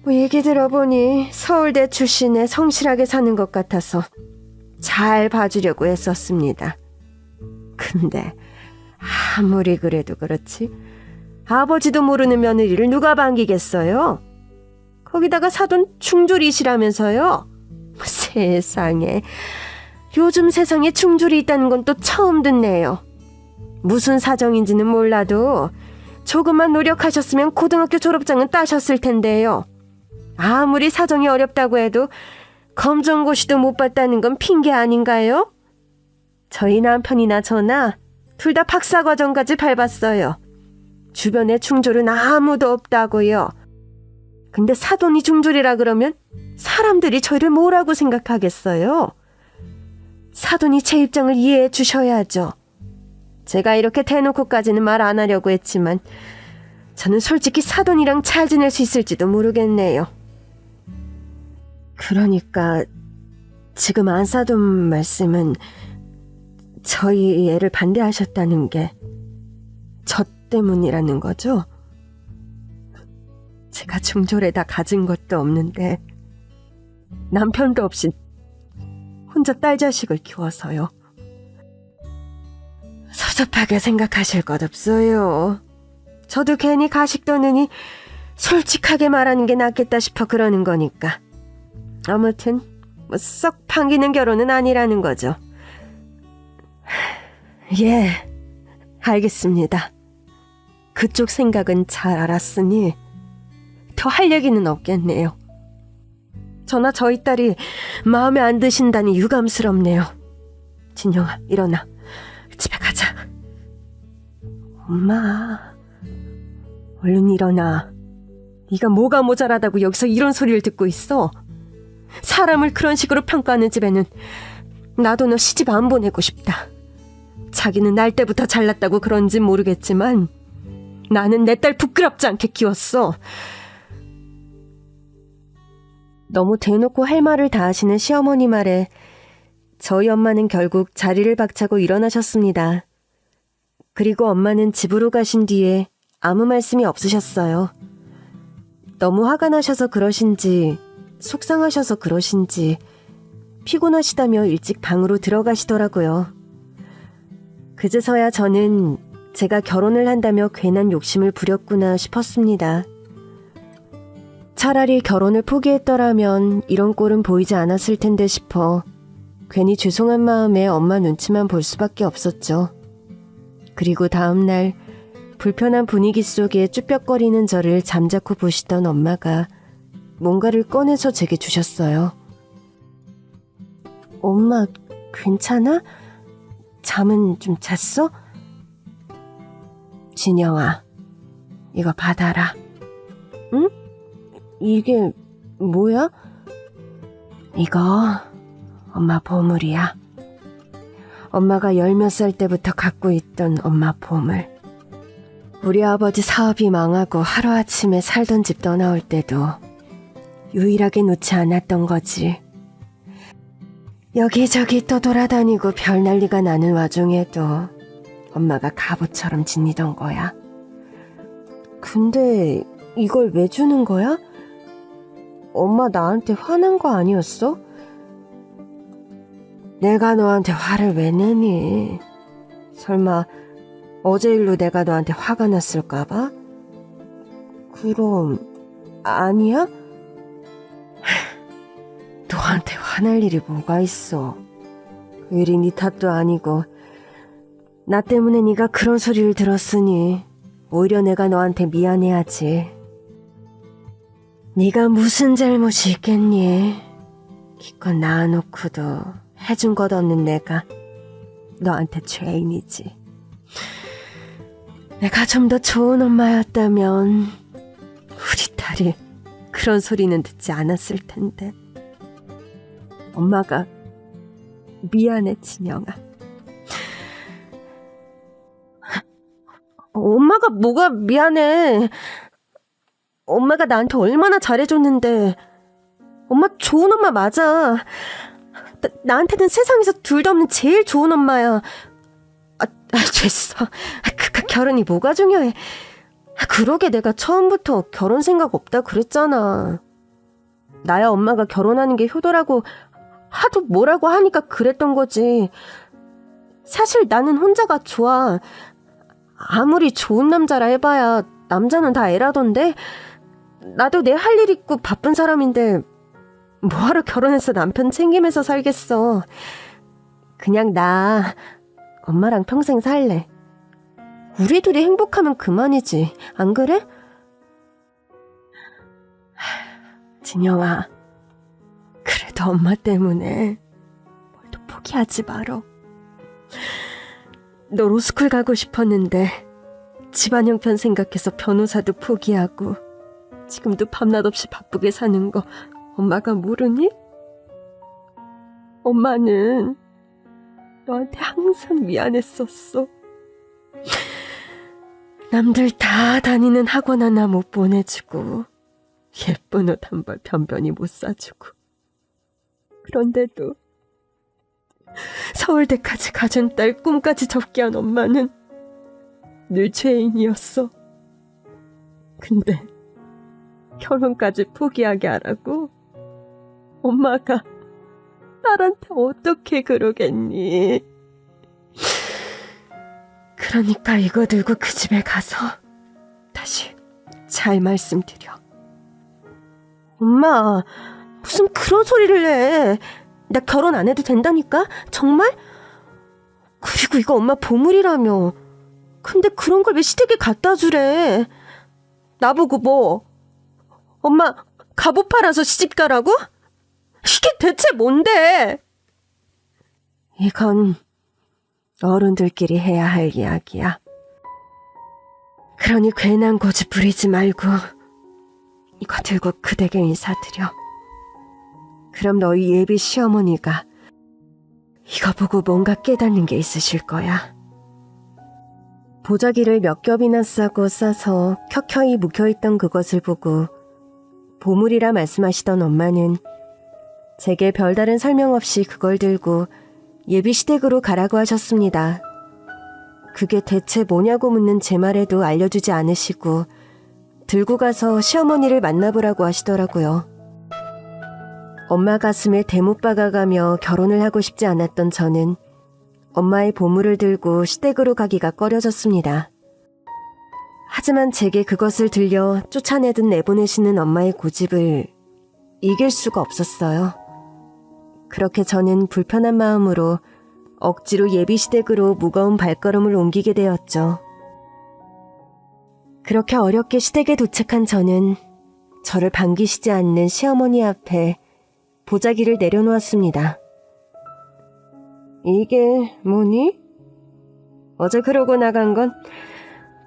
얘기 들어보니 서울대 출신에 성실하게 사는 것 같아서 잘 봐주려고 했었습니다. 근데 아무리 그래도 그렇지 아버지도 모르는 며느리를 누가 반기겠어요? 거기다가 사돈 충졸이시라면서요? 세상에, 요즘 세상에 충졸이 있다는 건 또 처음 듣네요. 무슨 사정인지는 몰라도 조금만 노력하셨으면 고등학교 졸업장은 따셨을 텐데요. 아무리 사정이 어렵다고 해도 검정고시도 못 봤다는 건 핑계 아닌가요? 저희 남편이나 저나 둘 다 박사과정까지 밟았어요. 주변에 충졸은 아무도 없다고요. 근데 사돈이 충졸이라 그러면 사람들이 저희를 뭐라고 생각하겠어요? 사돈이 제 입장을 이해해 주셔야죠. 제가 이렇게 대놓고까지는 말 안 하려고 했지만 저는 솔직히 사돈이랑 잘 지낼 수 있을지도 모르겠네요. 그러니까 지금 안사돈 말씀은 저희 애를 반대하셨다는 게 저 때문이라는 거죠? 제가 중졸에다 가진 것도 없는데 남편도 없이 혼자 딸 자식을 키워서요. 섭섭하게 생각하실 것 없어요. 저도 괜히 가식 떠느니 솔직하게 말하는 게 낫겠다 싶어 그러는 거니까. 아무튼 썩 반기는 결혼은 아니라는 거죠. 예, 알겠습니다. 그쪽 생각은 잘 알았으니 더 할 얘기는 없겠네요. 저나 저희 딸이 마음에 안 드신다니 유감스럽네요. 진영아, 일어나. 집에 가자. 엄마, 얼른 일어나. 네가 뭐가 모자라다고 여기서 이런 소리를 듣고 있어? 사람을 그런 식으로 평가하는 집에는 나도 너 시집 안 보내고 싶다. 자기는 날 때부터 잘났다고 그런진 모르겠지만 나는 내 딸 부끄럽지 않게 키웠어. 너무 대놓고 할 말을 다 하시는 시어머니 말에 저희 엄마는 결국 자리를 박차고 일어나셨습니다. 그리고 엄마는 집으로 가신 뒤에 아무 말씀이 없으셨어요. 너무 화가 나셔서 그러신지 속상하셔서 그러신지 피곤하시다며 일찍 방으로 들어가시더라고요. 그제서야 저는 제가 결혼을 한다며 괜한 욕심을 부렸구나 싶었습니다. 차라리 결혼을 포기했더라면 이런 꼴은 보이지 않았을 텐데 싶어 괜히 죄송한 마음에 엄마 눈치만 볼 수밖에 없었죠. 그리고 다음날 불편한 분위기 속에 쭈뼛거리는 저를 잠자코 보시던 엄마가 뭔가를 꺼내서 제게 주셨어요. 엄마, 괜찮아? 잠은 좀 잤어? 진영아, 이거 받아라. 응? 이게 뭐야? 이거 엄마 보물이야. 엄마가 10몇 살 때부터 갖고 있던 엄마 보물. 우리 아버지 사업이 망하고 하루아침에 살던 집 떠나올 때도 유일하게 놓지 않았던 거지. 여기저기 또 돌아다니고 별 난리가 나는 와중에도 엄마가 갑옷처럼 지니던 거야. 근데 이걸 왜 주는 거야? 엄마 나한테 화난 거 아니었어? 내가 너한테 화를 왜 내니? 설마 어제 일로 내가 너한테 화가 났을까봐? 그럼 아니야? 너한테 화날 일이 뭐가 있어. 그 일이 네 탓도 아니고 나 때문에 네가 그런 소리를 들었으니 오히려 내가 너한테 미안해야지. 네가 무슨 잘못이 있겠니? 기껏 낳아놓고도 해준 것 없는 내가 너한테 죄인이지. 내가 좀 더 좋은 엄마였다면 우리 딸이 그런 소리는 듣지 않았을 텐데. 엄마가 미안해, 진영아. 엄마가 뭐가 미안해. 엄마가 나한테 얼마나 잘해줬는데. 엄마 좋은 엄마 맞아. 나한테는 세상에서 둘도 없는 제일 좋은 엄마야. 됐어. 결혼이 뭐가 중요해. 그러게 내가 처음부터 결혼 생각 없다 그랬잖아. 나야 엄마가 결혼하는 게 효도라고 하도 뭐라고 하니까 그랬던 거지. 사실 나는 혼자가 좋아. 아무리 좋은 남자라 해봐야 남자는 다 애라던데. 나도 내 할 일 있고 바쁜 사람인데 뭐하러 결혼해서 남편 챙기면서 살겠어. 그냥 나 엄마랑 평생 살래. 우리 둘이 행복하면 그만이지. 안 그래? 진영아, 그래도 엄마 때문에 뭘 또 포기하지 말어. 너 로스쿨 가고 싶었는데 집안 형편 생각해서 변호사도 포기하고 지금도 밤낮 없이 바쁘게 사는 거 엄마가 모르니? 엄마는 너한테 항상 미안했었어. 남들 다 다니는 학원 하나 못 보내주고 예쁜 옷 한 벌 변변히 못 사주고, 그런데도 서울대까지 가준 딸 꿈까지 접게 한 엄마는 늘 죄인이었어. 근데 결혼까지 포기하게 하라고 엄마가 딸한테 어떻게 그러겠니? 그러니까 이거 들고 그 집에 가서 다시 잘 말씀드려. 엄마, 무슨 그런 소리를 해. 나 결혼 안 해도 된다니까? 정말? 그리고 이거 엄마 보물이라며. 근데 그런 걸 왜 시댁에 갖다 주래? 나보고 뭐 엄마, 갑옷 팔아서 시집가라고? 이게 대체 뭔데? 이건 어른들끼리 해야 할 이야기야. 그러니 괜한 고집 부리지 말고 이거 들고 그대게 인사드려. 그럼 너희 예비 시어머니가 이거 보고 뭔가 깨닫는 게 있으실 거야. 보자기를 몇 겹이나 싸서 켜켜이 묵혀있던 그것을 보고 보물이라 말씀하시던 엄마는 제게 별다른 설명 없이 그걸 들고 예비 시댁으로 가라고 하셨습니다. 그게 대체 뭐냐고 묻는 제 말에도 알려주지 않으시고 들고 가서 시어머니를 만나보라고 하시더라고요. 엄마 가슴에 대못 박아가며 결혼을 하고 싶지 않았던 저는 엄마의 보물을 들고 시댁으로 가기가 꺼려졌습니다. 하지만 제게 그것을 들려 쫓아내듯 내보내시는 엄마의 고집을 이길 수가 없었어요. 그렇게 저는 불편한 마음으로 억지로 예비시댁으로 무거운 발걸음을 옮기게 되었죠. 그렇게 어렵게 시댁에 도착한 저는 저를 반기시지 않는 시어머니 앞에 보자기를 내려놓았습니다. 이게 뭐니? 어제 그러고 나간 건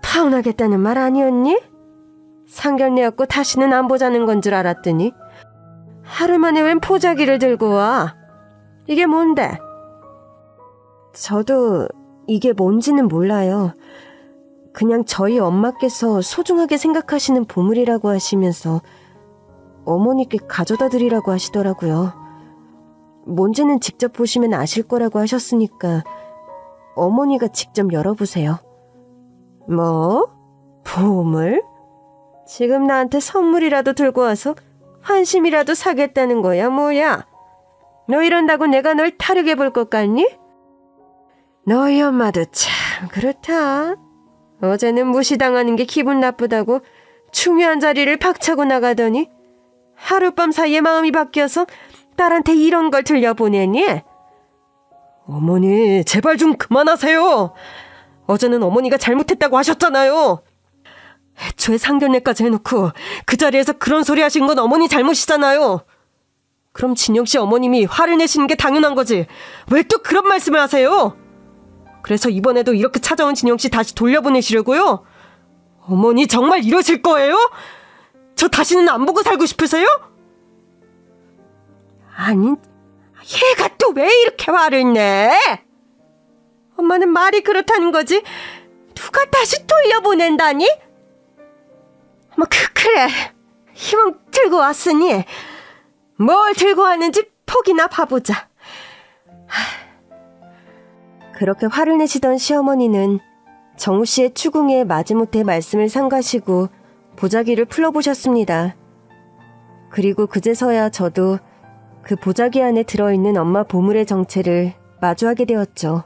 파혼하겠다는 말 아니었니? 상견례였고 다시는 안 보자는 건 줄 알았더니 하루 만에 웬 포자기를 들고 와? 이게 뭔데? 저도 이게 뭔지는 몰라요. 그냥 저희 엄마께서 소중하게 생각하시는 보물이라고 하시면서 어머니께 가져다 드리라고 하시더라고요. 뭔지는 직접 보시면 아실 거라고 하셨으니까 어머니가 직접 열어보세요. 뭐? 보물? 지금 나한테 선물이라도 들고 와서 환심이라도 사겠다는 거야, 뭐야? 너 이런다고 내가 널 타르게 볼 것 같니? 너희 엄마도 참 그렇다. 어제는 무시당하는 게 기분 나쁘다고 중요한 자리를 박차고 나가더니 하룻밤 사이에 마음이 바뀌어서 딸한테 이런 걸 들려보내니? 어머니, 제발 좀 그만하세요. 어제는 어머니가 잘못했다고 하셨잖아요. 애초에 상견례까지 해놓고 그 자리에서 그런 소리 하신 건 어머니 잘못이잖아요. 그럼 진영씨 어머님이 화를 내시는 게 당연한 거지. 왜 또 그런 말씀을 하세요? 그래서 이번에도 이렇게 찾아온 진영씨 다시 돌려보내시려고요? 어머니 정말 이러실 거예요? 저 다시는 안 보고 살고 싶으세요? 아니, 얘가 또 왜 이렇게 화를 내? 엄마는 말이 그렇다는 거지. 누가 다시 돌려보낸다니? 뭐 그래. 희망 들고 왔으니 뭘 들고 왔는지 포기나 봐보자. 그렇게 화를 내시던 시어머니는 정우 씨의 추궁에 마지못해 말씀을 삼가시고 보자기를 풀어보셨습니다. 그리고 그제서야 저도 그 보자기 안에 들어있는 엄마 보물의 정체를 마주하게 되었죠.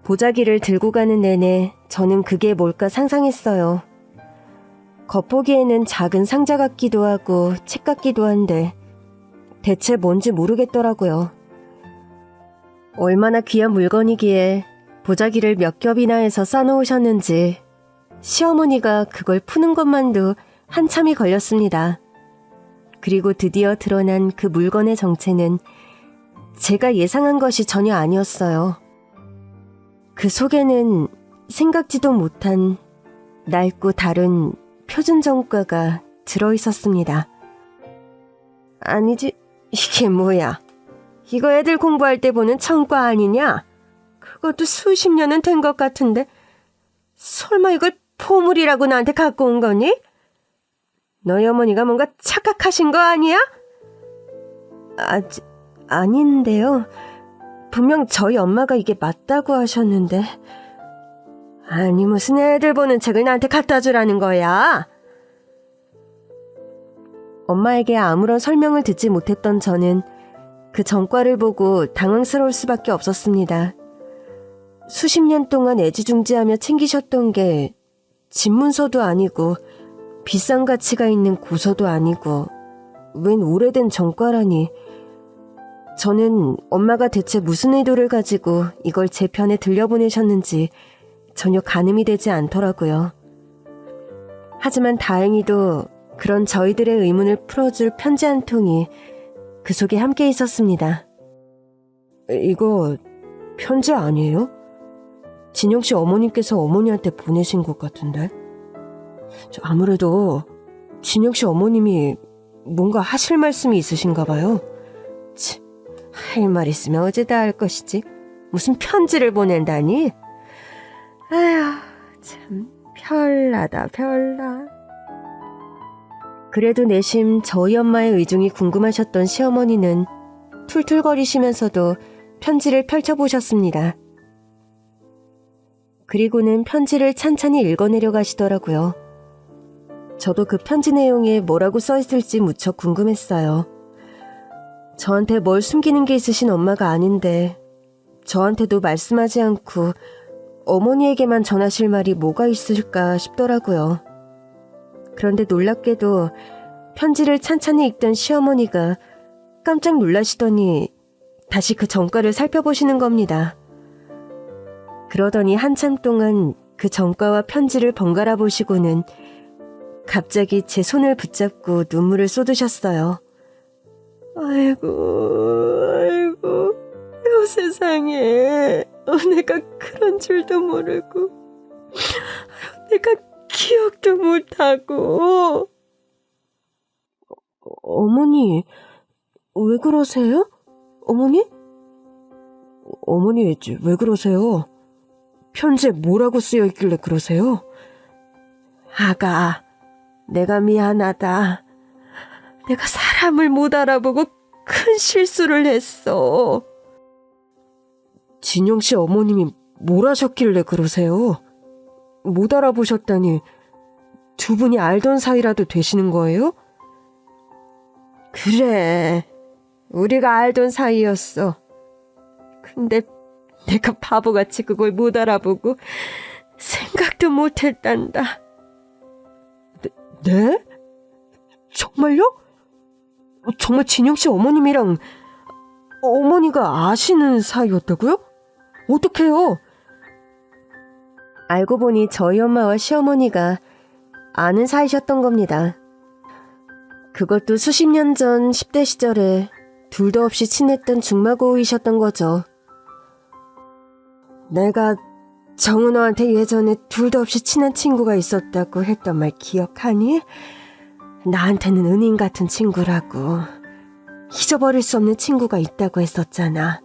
보자기를 들고 가는 내내 저는 그게 뭘까 상상했어요. 겉보기에는 작은 상자 같기도 하고 책 같기도 한데 대체 뭔지 모르겠더라고요. 얼마나 귀한 물건이기에 보자기를 몇 겹이나 해서 싸놓으셨는지 시어머니가 그걸 푸는 것만도 한참이 걸렸습니다. 그리고 드디어 드러난 그 물건의 정체는 제가 예상한 것이 전혀 아니었어요. 그 속에는 생각지도 못한 낡고 다른 표준 정가가 들어있었습니다. 아니지, 이게 뭐야? 이거 애들 공부할 때 보는 청과 아니냐? 그것도 수십 년은 된 것 같은데 설마 이걸 보물이라고 나한테 갖고 온 거니? 너희 어머니가 뭔가 착각하신 거 아니야? 아닌데요. 분명 저희 엄마가 이게 맞다고 하셨는데. 아니 무슨 애들 보는 책을 나한테 갖다 주라는 거야? 엄마에게 아무런 설명을 듣지 못했던 저는 그 전과를 보고 당황스러울 수밖에 없었습니다. 수십 년 동안 애지중지하며 챙기셨던 게 집문서도 아니고 비싼 가치가 있는 고서도 아니고 웬 오래된 전과라니. 저는 엄마가 대체 무슨 의도를 가지고 이걸 제 편에 들려보내셨는지 전혀 가늠이 되지 않더라고요. 하지만 다행히도 그런 저희들의 의문을 풀어줄 편지 한 통이 그 속에 함께 있었습니다. 이거 편지 아니에요? 진영 씨 어머님께서 어머니한테 보내신 것 같은데. 아무래도 진영 씨 어머님이 뭔가 하실 말씀이 있으신가 봐요. 할 말 있으면 어제다 할 것이지. 무슨 편지를 보낸다니? 아휴, 참 별나다 별나. 그래도 내심 저희 엄마의 의중이 궁금하셨던 시어머니는 툴툴거리시면서도 편지를 펼쳐보셨습니다. 그리고는 편지를 찬찬히 읽어내려 가시더라고요. 저도 그 편지 내용에 뭐라고 써있을지 무척 궁금했어요. 저한테 뭘 숨기는 게 있으신 엄마가 아닌데 저한테도 말씀하지 않고 어머니에게만 전하실 말이 뭐가 있을까 싶더라고요. 그런데 놀랍게도 편지를 찬찬히 읽던 시어머니가 깜짝 놀라시더니 다시 그 전과를 살펴보시는 겁니다. 그러더니 한참 동안 그 전과와 편지를 번갈아 보시고는 갑자기 제 손을 붙잡고 눈물을 쏟으셨어요. 아이고, 세상에. 내가 그런 줄도 모르고, 내가 기억도 못하고. 어머니, 왜 그러세요? 어머니? 어머니, 왜 그러세요? 편지에 뭐라고 쓰여 있길래 그러세요? 아가, 내가 미안하다. 내가 사람을 못 알아보고 큰 실수를 했어. 진영 씨 어머님이 뭘 하셨길래 그러세요? 못 알아보셨다니 두 분이 알던 사이라도 되시는 거예요? 그래, 우리가 알던 사이였어. 근데 내가 바보같이 그걸 못 알아보고 생각도 못했단다. 네? 정말요? 정말 진영 씨 어머님이랑 어머니가 아시는 사이였다고요? 어떡해요? 알고 보니 저희 엄마와 시어머니가 아는 사이셨던 겁니다. 그것도 수십 년 전 10대 시절에 둘도 없이 친했던 중마고우이셨던 거죠. 내가 정은호한테 예전에 둘도 없이 친한 친구가 있었다고 했던 말 기억하니? 나한테는 은인 같은 친구라고. 잊어버릴 수 없는 친구가 있다고 했었잖아.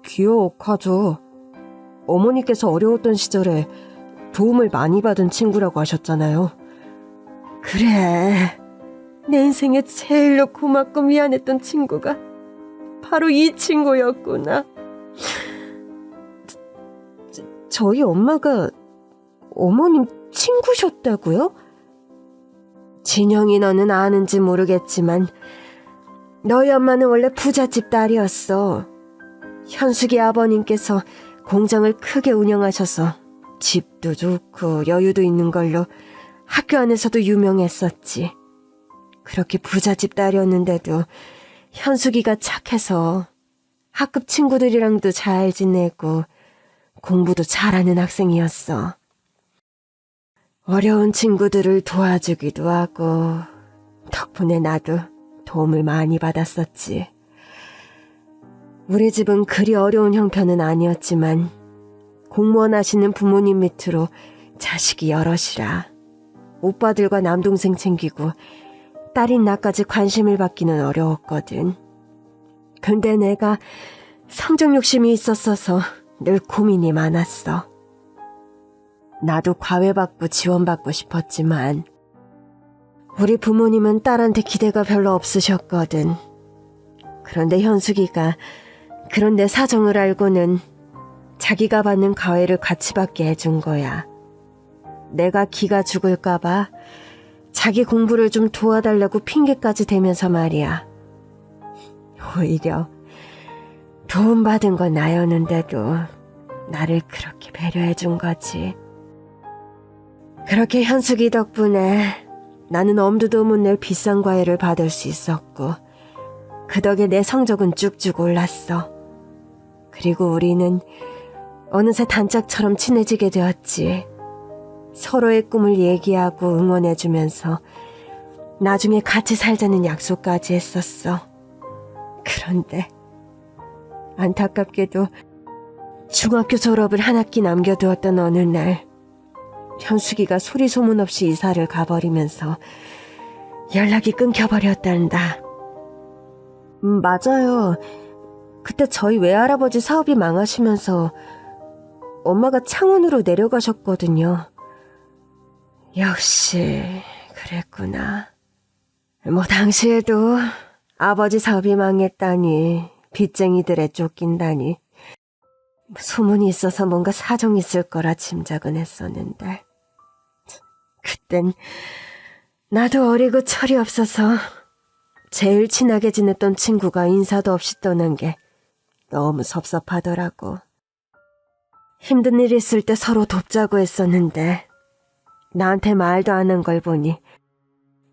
기억하죠. 어머니께서 어려웠던 시절에 도움을 많이 받은 친구라고 하셨잖아요. 그래, 내 인생에 제일로 고맙고 미안했던 친구가 바로 이 친구였구나. 저희 엄마가 어머님 친구셨다고요? 진영이 너는 아는지 모르겠지만 너희 엄마는 원래 부잣집 딸이었어. 현숙이 아버님께서 공장을 크게 운영하셔서 집도 좋고 여유도 있는 걸로 학교 안에서도 유명했었지. 그렇게 부잣집 딸이었는데도 현숙이가 착해서 학급 친구들이랑도 잘 지내고 공부도 잘하는 학생이었어. 어려운 친구들을 도와주기도 하고 덕분에 나도 도움을 많이 받았었지. 우리 집은 그리 어려운 형편은 아니었지만 공무원 하시는 부모님 밑으로 자식이 여럿이라 오빠들과 남동생 챙기고 딸인 나까지 관심을 받기는 어려웠거든. 근데 내가 성적 욕심이 있었어서 늘 고민이 많았어. 나도 과외받고 지원받고 싶었지만 우리 부모님은 딸한테 기대가 별로 없으셨거든. 그런데 현숙이가 그런 내 사정을 알고는 자기가 받는 과외를 같이 받게 해준 거야. 내가 기가 죽을까봐 자기 공부를 좀 도와달라고 핑계까지 대면서 말이야. 오히려 도움받은 건 나였는데도 나를 그렇게 배려해준 거지. 그렇게 현숙이 덕분에 나는 엄두도 못 낼 비싼 과외를 받을 수 있었고 그 덕에 내 성적은 쭉쭉 올랐어. 그리고 우리는 어느새 단짝처럼 친해지게 되었지. 서로의 꿈을 얘기하고 응원해주면서 나중에 같이 살자는 약속까지 했었어. 그런데 안타깝게도 중학교 졸업을 한 학기 남겨두었던 어느 날 현숙이가 소리 소문 없이 이사를 가버리면서 연락이 끊겨버렸단다. 맞아요. 그때 저희 외할아버지 사업이 망하시면서 엄마가 창원으로 내려가셨거든요. 역시 그랬구나. 뭐 당시에도 아버지 사업이 망했다니, 빚쟁이들에 쫓긴다니 소문이 있어서 뭔가 사정이 있을 거라 짐작은 했었는데 그땐 나도 어리고 철이 없어서 제일 친하게 지냈던 친구가 인사도 없이 떠난 게 너무 섭섭하더라고. 힘든 일 있을 때 서로 돕자고 했었는데 나한테 말도 안 한 걸 보니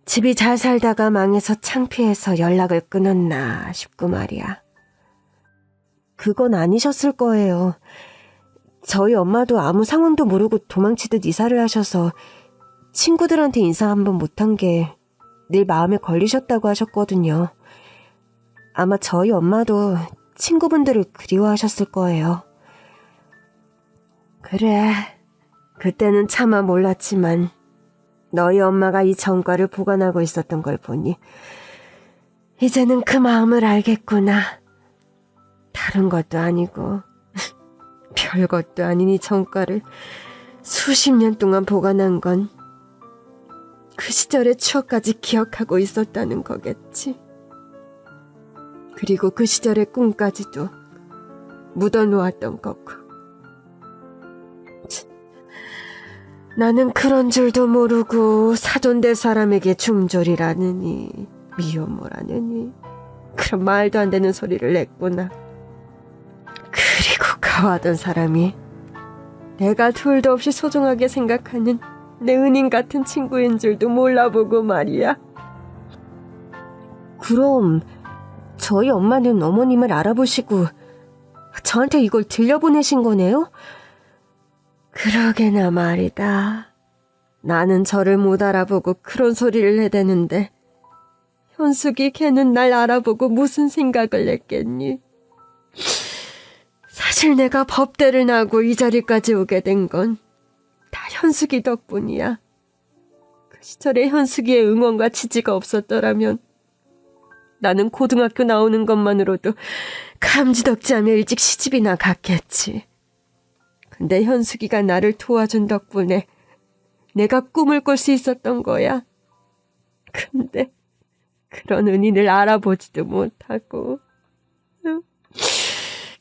집이 잘 살다가 망해서 창피해서 연락을 끊었나 싶고 말이야. 그건 아니셨을 거예요. 저희 엄마도 아무 상황도 모르고 도망치듯 이사를 하셔서 친구들한테 인사 한번 못한 게 늘 마음에 걸리셨다고 하셨거든요. 아마 저희 엄마도 친구분들을 그리워하셨을 거예요. 그래, 그때는 차마 몰랐지만 너희 엄마가 이 정과를 보관하고 있었던 걸 보니 이제는 그 마음을 알겠구나. 다른 것도 아니고 별것도 아닌 이 정과를 수십 년 동안 보관한 건 그 시절의 추억까지 기억하고 있었다는 거겠지. 그리고 그 시절의 꿈까지도 묻어놓았던 거고. 나는 그런 줄도 모르고 사돈될 사람에게 중졸이라느니 미혼모라느니 그런 말도 안 되는 소리를 냈구나. 그리고 가와던 사람이 내가 둘도 없이 소중하게 생각하는 내 은인 같은 친구인 줄도 몰라보고 말이야. 그럼 저희 엄마는 어머님을 알아보시고 저한테 이걸 들려보내신 거네요? 그러게나 말이다. 나는 저를 못 알아보고 그런 소리를 해대는데 현숙이 걔는 날 알아보고 무슨 생각을 냈겠니? 사실 내가 법대를 나고 이 자리까지 오게 된 건 다 현숙이 덕분이야. 그 시절에 현숙이의 응원과 지지가 없었더라면 나는 고등학교 나오는 것만으로도 감지덕지하며 일찍 시집이나 갔겠지. 근데 현숙이가 나를 도와준 덕분에 내가 꿈을 꿀 수 있었던 거야. 근데 그런 은인을 알아보지도 못하고.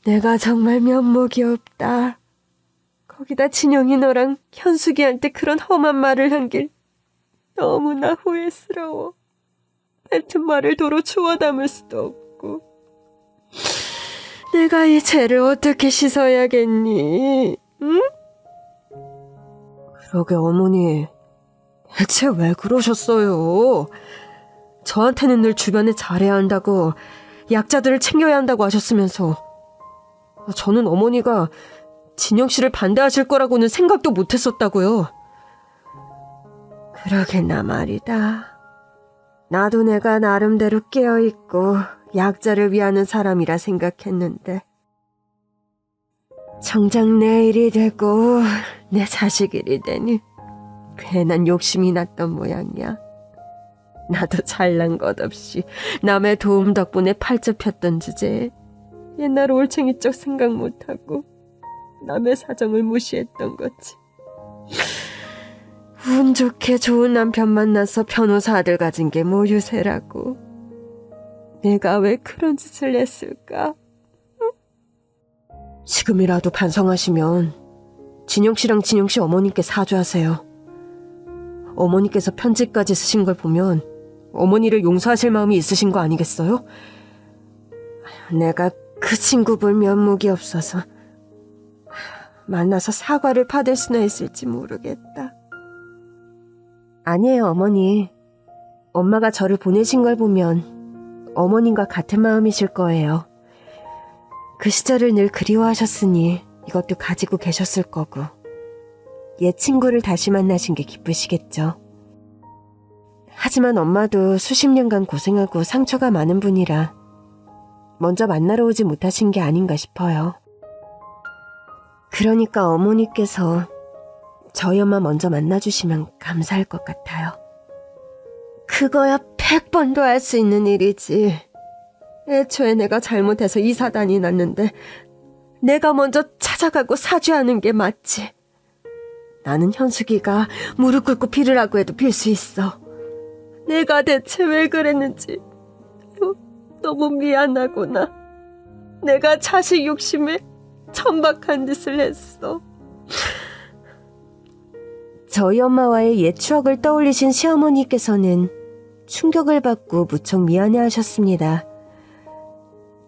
내가 정말 면목이 없다. 거기다 진영이 너랑 현숙이한테 그런 험한 말을 한 게 너무나 후회스러워. 뱉은 말을 도로 주워 담을 수도 없고. 내가 이 죄를 어떻게 씻어야겠니? 응? 그러게 어머니, 대체 왜 그러셨어요? 저한테는 늘 주변에 잘해야 한다고, 약자들을 챙겨야 한다고 하셨으면서 저는 어머니가 진영 씨를 반대하실 거라고는 생각도 못했었다고요. 그러게나 말이다. 나도 내가 나름대로 깨어있고 약자를 위하는 사람이라 생각했는데 정작 내 일이 되고 내 자식 일이 되니 괜한 욕심이 났던 모양이야. 나도 잘난 것 없이 남의 도움 덕분에 팔자 폈던 주제에 옛날 올챙이적 생각 못하고 남의 사정을 무시했던 거지. 운 좋게 좋은 남편 만나서 변호사 아들 가진 게 뭐 유세라고. 내가 왜 그런 짓을 했을까? 응? 지금이라도 반성하시면 진영 씨랑 진영 씨 어머님께 사죄하세요. 어머니께서 편지까지 쓰신 걸 보면 어머니를 용서하실 마음이 있으신 거 아니겠어요? 내가 그 친구 볼 면목이 없어서 만나서 사과를 받을 수나 있을지 모르겠다. 아니에요, 어머니. 엄마가 저를 보내신 걸 보면 어머님과 같은 마음이실 거예요. 그 시절을 늘 그리워하셨으니 이것도 가지고 계셨을 거고 옛 친구를 다시 만나신 게 기쁘시겠죠. 하지만 엄마도 수십 년간 고생하고 상처가 많은 분이라 먼저 만나러 오지 못하신 게 아닌가 싶어요. 그러니까 어머니께서 저희 엄마 먼저 만나주시면 감사할 것 같아요. 그거야 100번도 할 수 있는 일이지. 애초에 내가 잘못해서 이 사단이 났는데 내가 먼저 찾아가고 사죄하는 게 맞지. 나는 현숙이가 무릎 꿇고 빌으라고 해도 빌 수 있어. 내가 대체 왜 그랬는지 너무 미안하구나. 내가 자식 욕심에 천박한 짓을 했어. 저희 엄마와의 옛 추억을 떠올리신 시어머니께서는 충격을 받고 무척 미안해하셨습니다.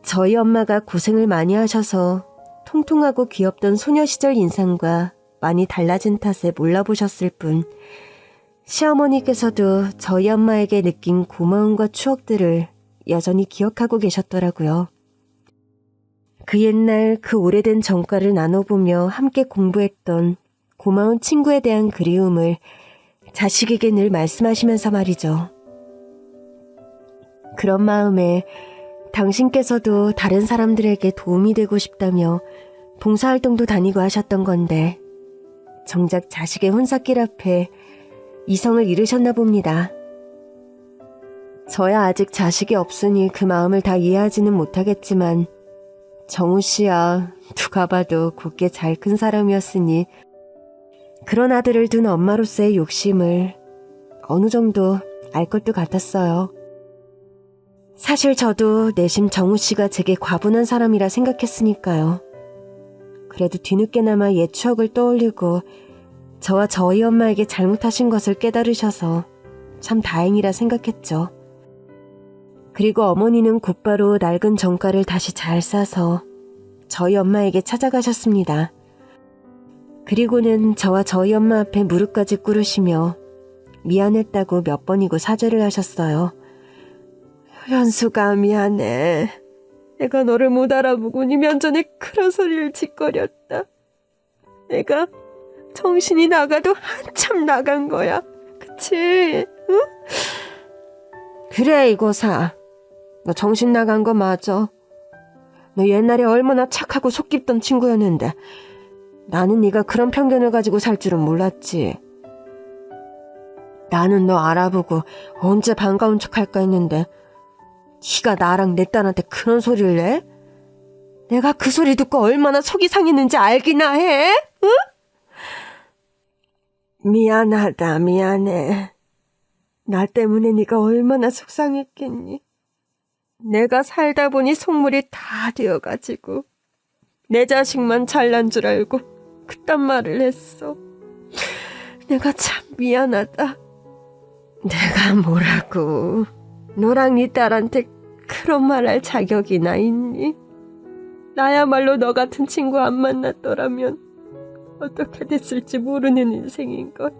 저희 엄마가 고생을 많이 하셔서 통통하고 귀엽던 소녀 시절 인상과 많이 달라진 탓에 몰라보셨을 뿐 시어머니께서도 저희 엄마에게 느낀 고마움과 추억들을 여전히 기억하고 계셨더라고요. 그 옛날 그 오래된 전과를 나눠보며 함께 공부했던 고마운 친구에 대한 그리움을 자식에게 늘 말씀하시면서 말이죠. 그런 마음에 당신께서도 다른 사람들에게 도움이 되고 싶다며 봉사활동도 다니고 하셨던 건데 정작 자식의 혼사길 앞에 이성을 잃으셨나 봅니다. 저야 아직 자식이 없으니 그 마음을 다 이해하지는 못하겠지만 정우 씨야 누가 봐도 곱게 잘 큰 사람이었으니 그런 아들을 둔 엄마로서의 욕심을 어느 정도 알 것도 같았어요. 사실 저도 내심 정우 씨가 제게 과분한 사람이라 생각했으니까요. 그래도 뒤늦게나마 옛 추억을 떠올리고 저와 저희 엄마에게 잘못하신 것을 깨달으셔서 참 다행이라 생각했죠. 그리고 어머니는 곧바로 낡은 전과를 다시 잘 싸서 저희 엄마에게 찾아가셨습니다. 그리고는 저와 저희 엄마 앞에 무릎까지 꿇으시며 미안했다고 몇 번이고 사죄를 하셨어요. 현수가 미안해. 내가 너를 못 알아보고 니 면전에 그런 소리를 짓거렸다. 내가 정신이 나가도 한참 나간 거야. 그치? 응? 그래 이거사. 너 정신 나간 거 맞아. 너 옛날에 얼마나 착하고 속 깊던 친구였는데 나는 네가 그런 편견을 가지고 살 줄은 몰랐지. 나는 너 알아보고 언제 반가운 척 할까 했는데 네가 나랑 내 딸한테 그런 소리를 내? 내가 그 소리 듣고 얼마나 속이 상했는지 알기나 해? 응? 미안하다 미안해. 나 때문에 네가 얼마나 속상했겠니. 내가 살다 보니 속물이 다 되어가지고 내 자식만 잘난 줄 알고 그딴 말을 했어. 내가 참 미안하다. 내가 뭐라고 너랑 네 딸한테 그런 말 할 자격이나 있니? 나야말로 너 같은 친구 안 만났더라면 어떻게 됐을지 모르는 인생인걸.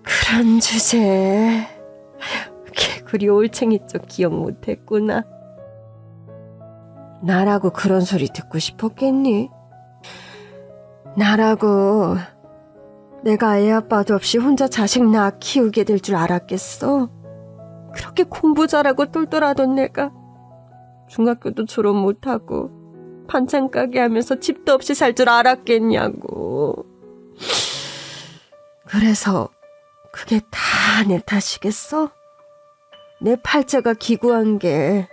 그런 주제에 개구리 올챙이 쪽 기억 못했구나. 나라고 그런 소리 듣고 싶었겠니? 나라고 내가 애 아빠도 없이 혼자 자식 낳아 키우게 될 줄 알았겠어? 그렇게 공부 잘하고 똘똘하던 내가 중학교도 졸업 못하고 반찬 가게 하면서 집도 없이 살 줄 알았겠냐고. 그래서 그게 다 내 탓이겠어? 내 팔자가 기구한 게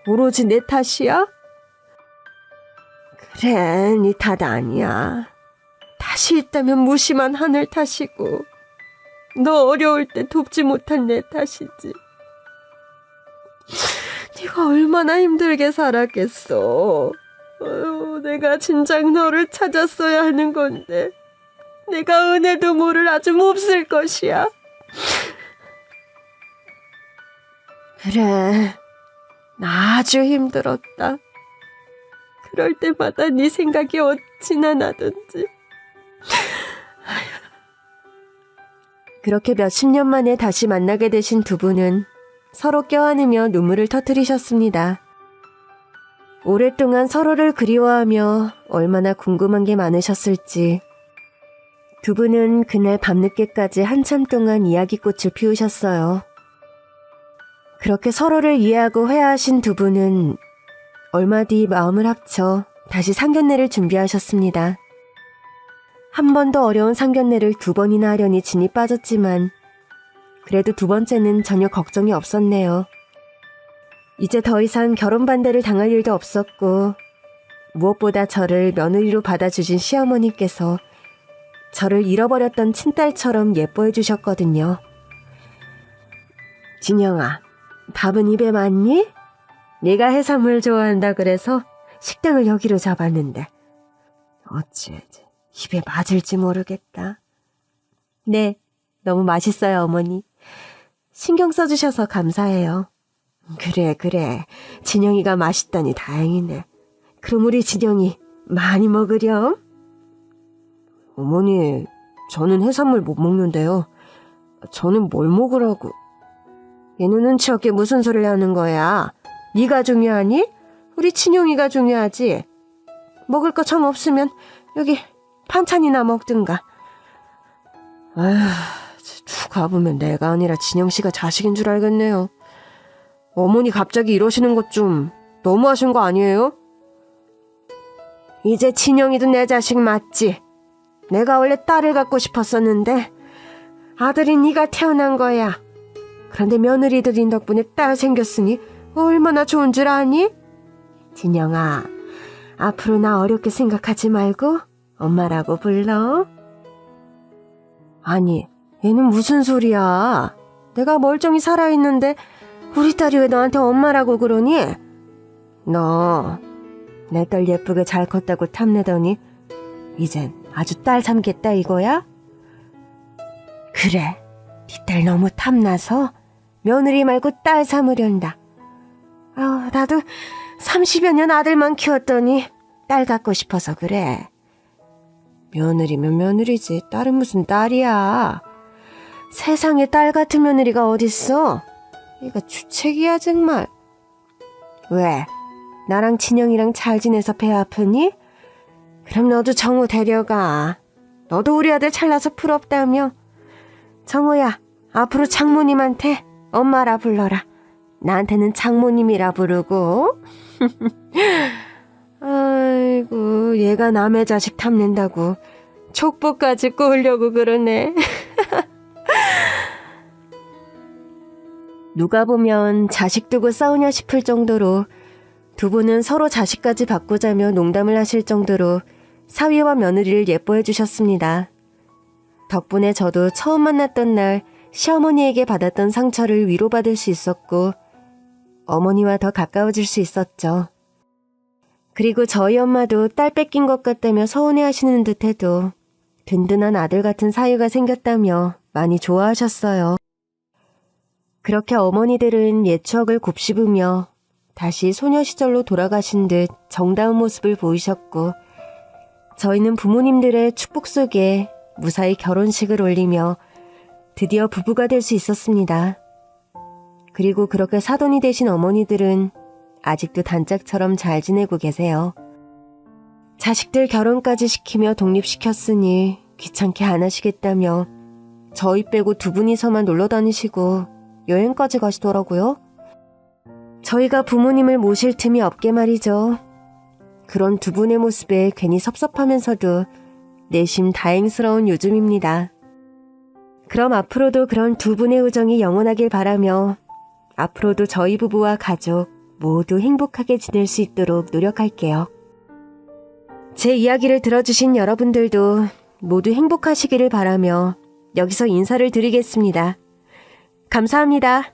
오로지 내 탓이야? 그래, 네 탓 아니야. 탓이 있다면 무심한 하늘 탓이고 너 어려울 때 돕지 못한 내 탓이지. 네가 얼마나 힘들게 살았겠어. 내가 진작 너를 찾았어야 하는 건데 내가 은혜도 모를 아주 몹쓸 것이야. 그래, 나 아주 힘들었다. 그럴 때마다 네 생각이 어찌나 나던지. 그렇게 몇십 년 만에 다시 만나게 되신 두 분은 서로 껴안으며 눈물을 터뜨리셨습니다. 오랫동안 서로를 그리워하며 얼마나 궁금한 게 많으셨을지 두 분은 그날 밤늦게까지 한참 동안 이야기꽃을 피우셨어요. 그렇게 서로를 이해하고 회화하신 두 분은 얼마 뒤 마음을 합쳐 다시 상견례를 준비하셨습니다. 한 번도 어려운 상견례를 두 번이나 하려니 진이 빠졌지만 그래도 두 번째는 전혀 걱정이 없었네요. 이제 더 이상 결혼 반대를 당할 일도 없었고 무엇보다 저를 며느리로 받아주신 시어머니께서 저를 잃어버렸던 친딸처럼 예뻐해 주셨거든요. 진영아, 밥은 입에 맞니? 네가 해산물 좋아한다 그래서 식당을 여기로 잡았는데 어찌 입에 맞을지 모르겠다. 네, 너무 맛있어요, 어머니. 신경 써주셔서 감사해요. 그래. 진영이가 맛있다니 다행이네. 그럼 우리 진영이 많이 먹으렴? 어머니, 저는 해산물 못 먹는데요. 저는 뭘 먹으라고. 얘는 눈치 없게 무슨 소리를 하는 거야. 네가 중요하니? 우리 친용이가 중요하지. 먹을 거 정 없으면 여기 반찬이나 먹든가. 아휴, 쭉 가보면 내가 아니라 진영씨가 자식인 줄 알겠네요. 어머니 갑자기 이러시는 것 좀 너무하신 거 아니에요? 이제 진영이도 내 자식 맞지? 내가 원래 딸을 갖고 싶었었는데 아들이 네가 태어난 거야. 그런데 며느리들인 덕분에 딸 생겼으니 얼마나 좋은 줄 아니? 진영아, 앞으로 나 어렵게 생각하지 말고 엄마라고 불러. 아니, 얘는 무슨 소리야. 내가 멀쩡히 살아있는데 우리 딸이 왜 너한테 엄마라고 그러니? 너 내 딸 예쁘게 잘 컸다고 탐내더니 이젠 아주 딸 삼겠다 이거야? 그래, 네 딸 너무 탐나서 며느리 말고 딸 삼으련다. 나도 30여 년 아들만 키웠더니 딸 갖고 싶어서 그래. 며느리면 며느리지 딸은 무슨 딸이야. 세상에 딸 같은 며느리가 어딨어. 얘가 주책이야 정말. 왜? 나랑 진영이랑 잘 지내서 배 아프니? 그럼 너도 정우 데려가. 너도 우리 아들 잘나서 부럽다며. 정우야, 앞으로 장모님한테 엄마라 불러라. 나한테는 장모님이라 부르고. 아이고, 얘가 남의 자식 탐낸다고 족보까지 꼬으려고 그러네. 누가 보면 자식 두고 싸우냐 싶을 정도로 두 분은 서로 자식까지 바꾸자며 농담을 하실 정도로 사위와 며느리를 예뻐해 주셨습니다. 덕분에 저도 처음 만났던 날 시어머니에게 받았던 상처를 위로받을 수 있었고 어머니와 더 가까워질 수 있었죠. 그리고 저희 엄마도 딸 뺏긴 것 같다며 서운해하시는 듯해도 든든한 아들 같은 사위가 생겼다며 많이 좋아하셨어요. 그렇게 어머니들은 옛 추억을 곱씹으며 다시 소녀 시절로 돌아가신 듯 정다운 모습을 보이셨고 저희는 부모님들의 축복 속에 무사히 결혼식을 올리며 드디어 부부가 될 수 있었습니다. 그리고 그렇게 사돈이 되신 어머니들은 아직도 단짝처럼 잘 지내고 계세요. 자식들 결혼까지 시키며 독립시켰으니 귀찮게 안 하시겠다며 저희 빼고 두 분이서만 놀러 다니시고 여행까지 가시더라고요. 저희가 부모님을 모실 틈이 없게 말이죠. 그런 두 분의 모습에 괜히 섭섭하면서도 내심 다행스러운 요즘입니다. 그럼 앞으로도 그런 두 분의 우정이 영원하길 바라며 앞으로도 저희 부부와 가족 모두 행복하게 지낼 수 있도록 노력할게요. 제 이야기를 들어주신 여러분들도 모두 행복하시기를 바라며 여기서 인사를 드리겠습니다. 감사합니다.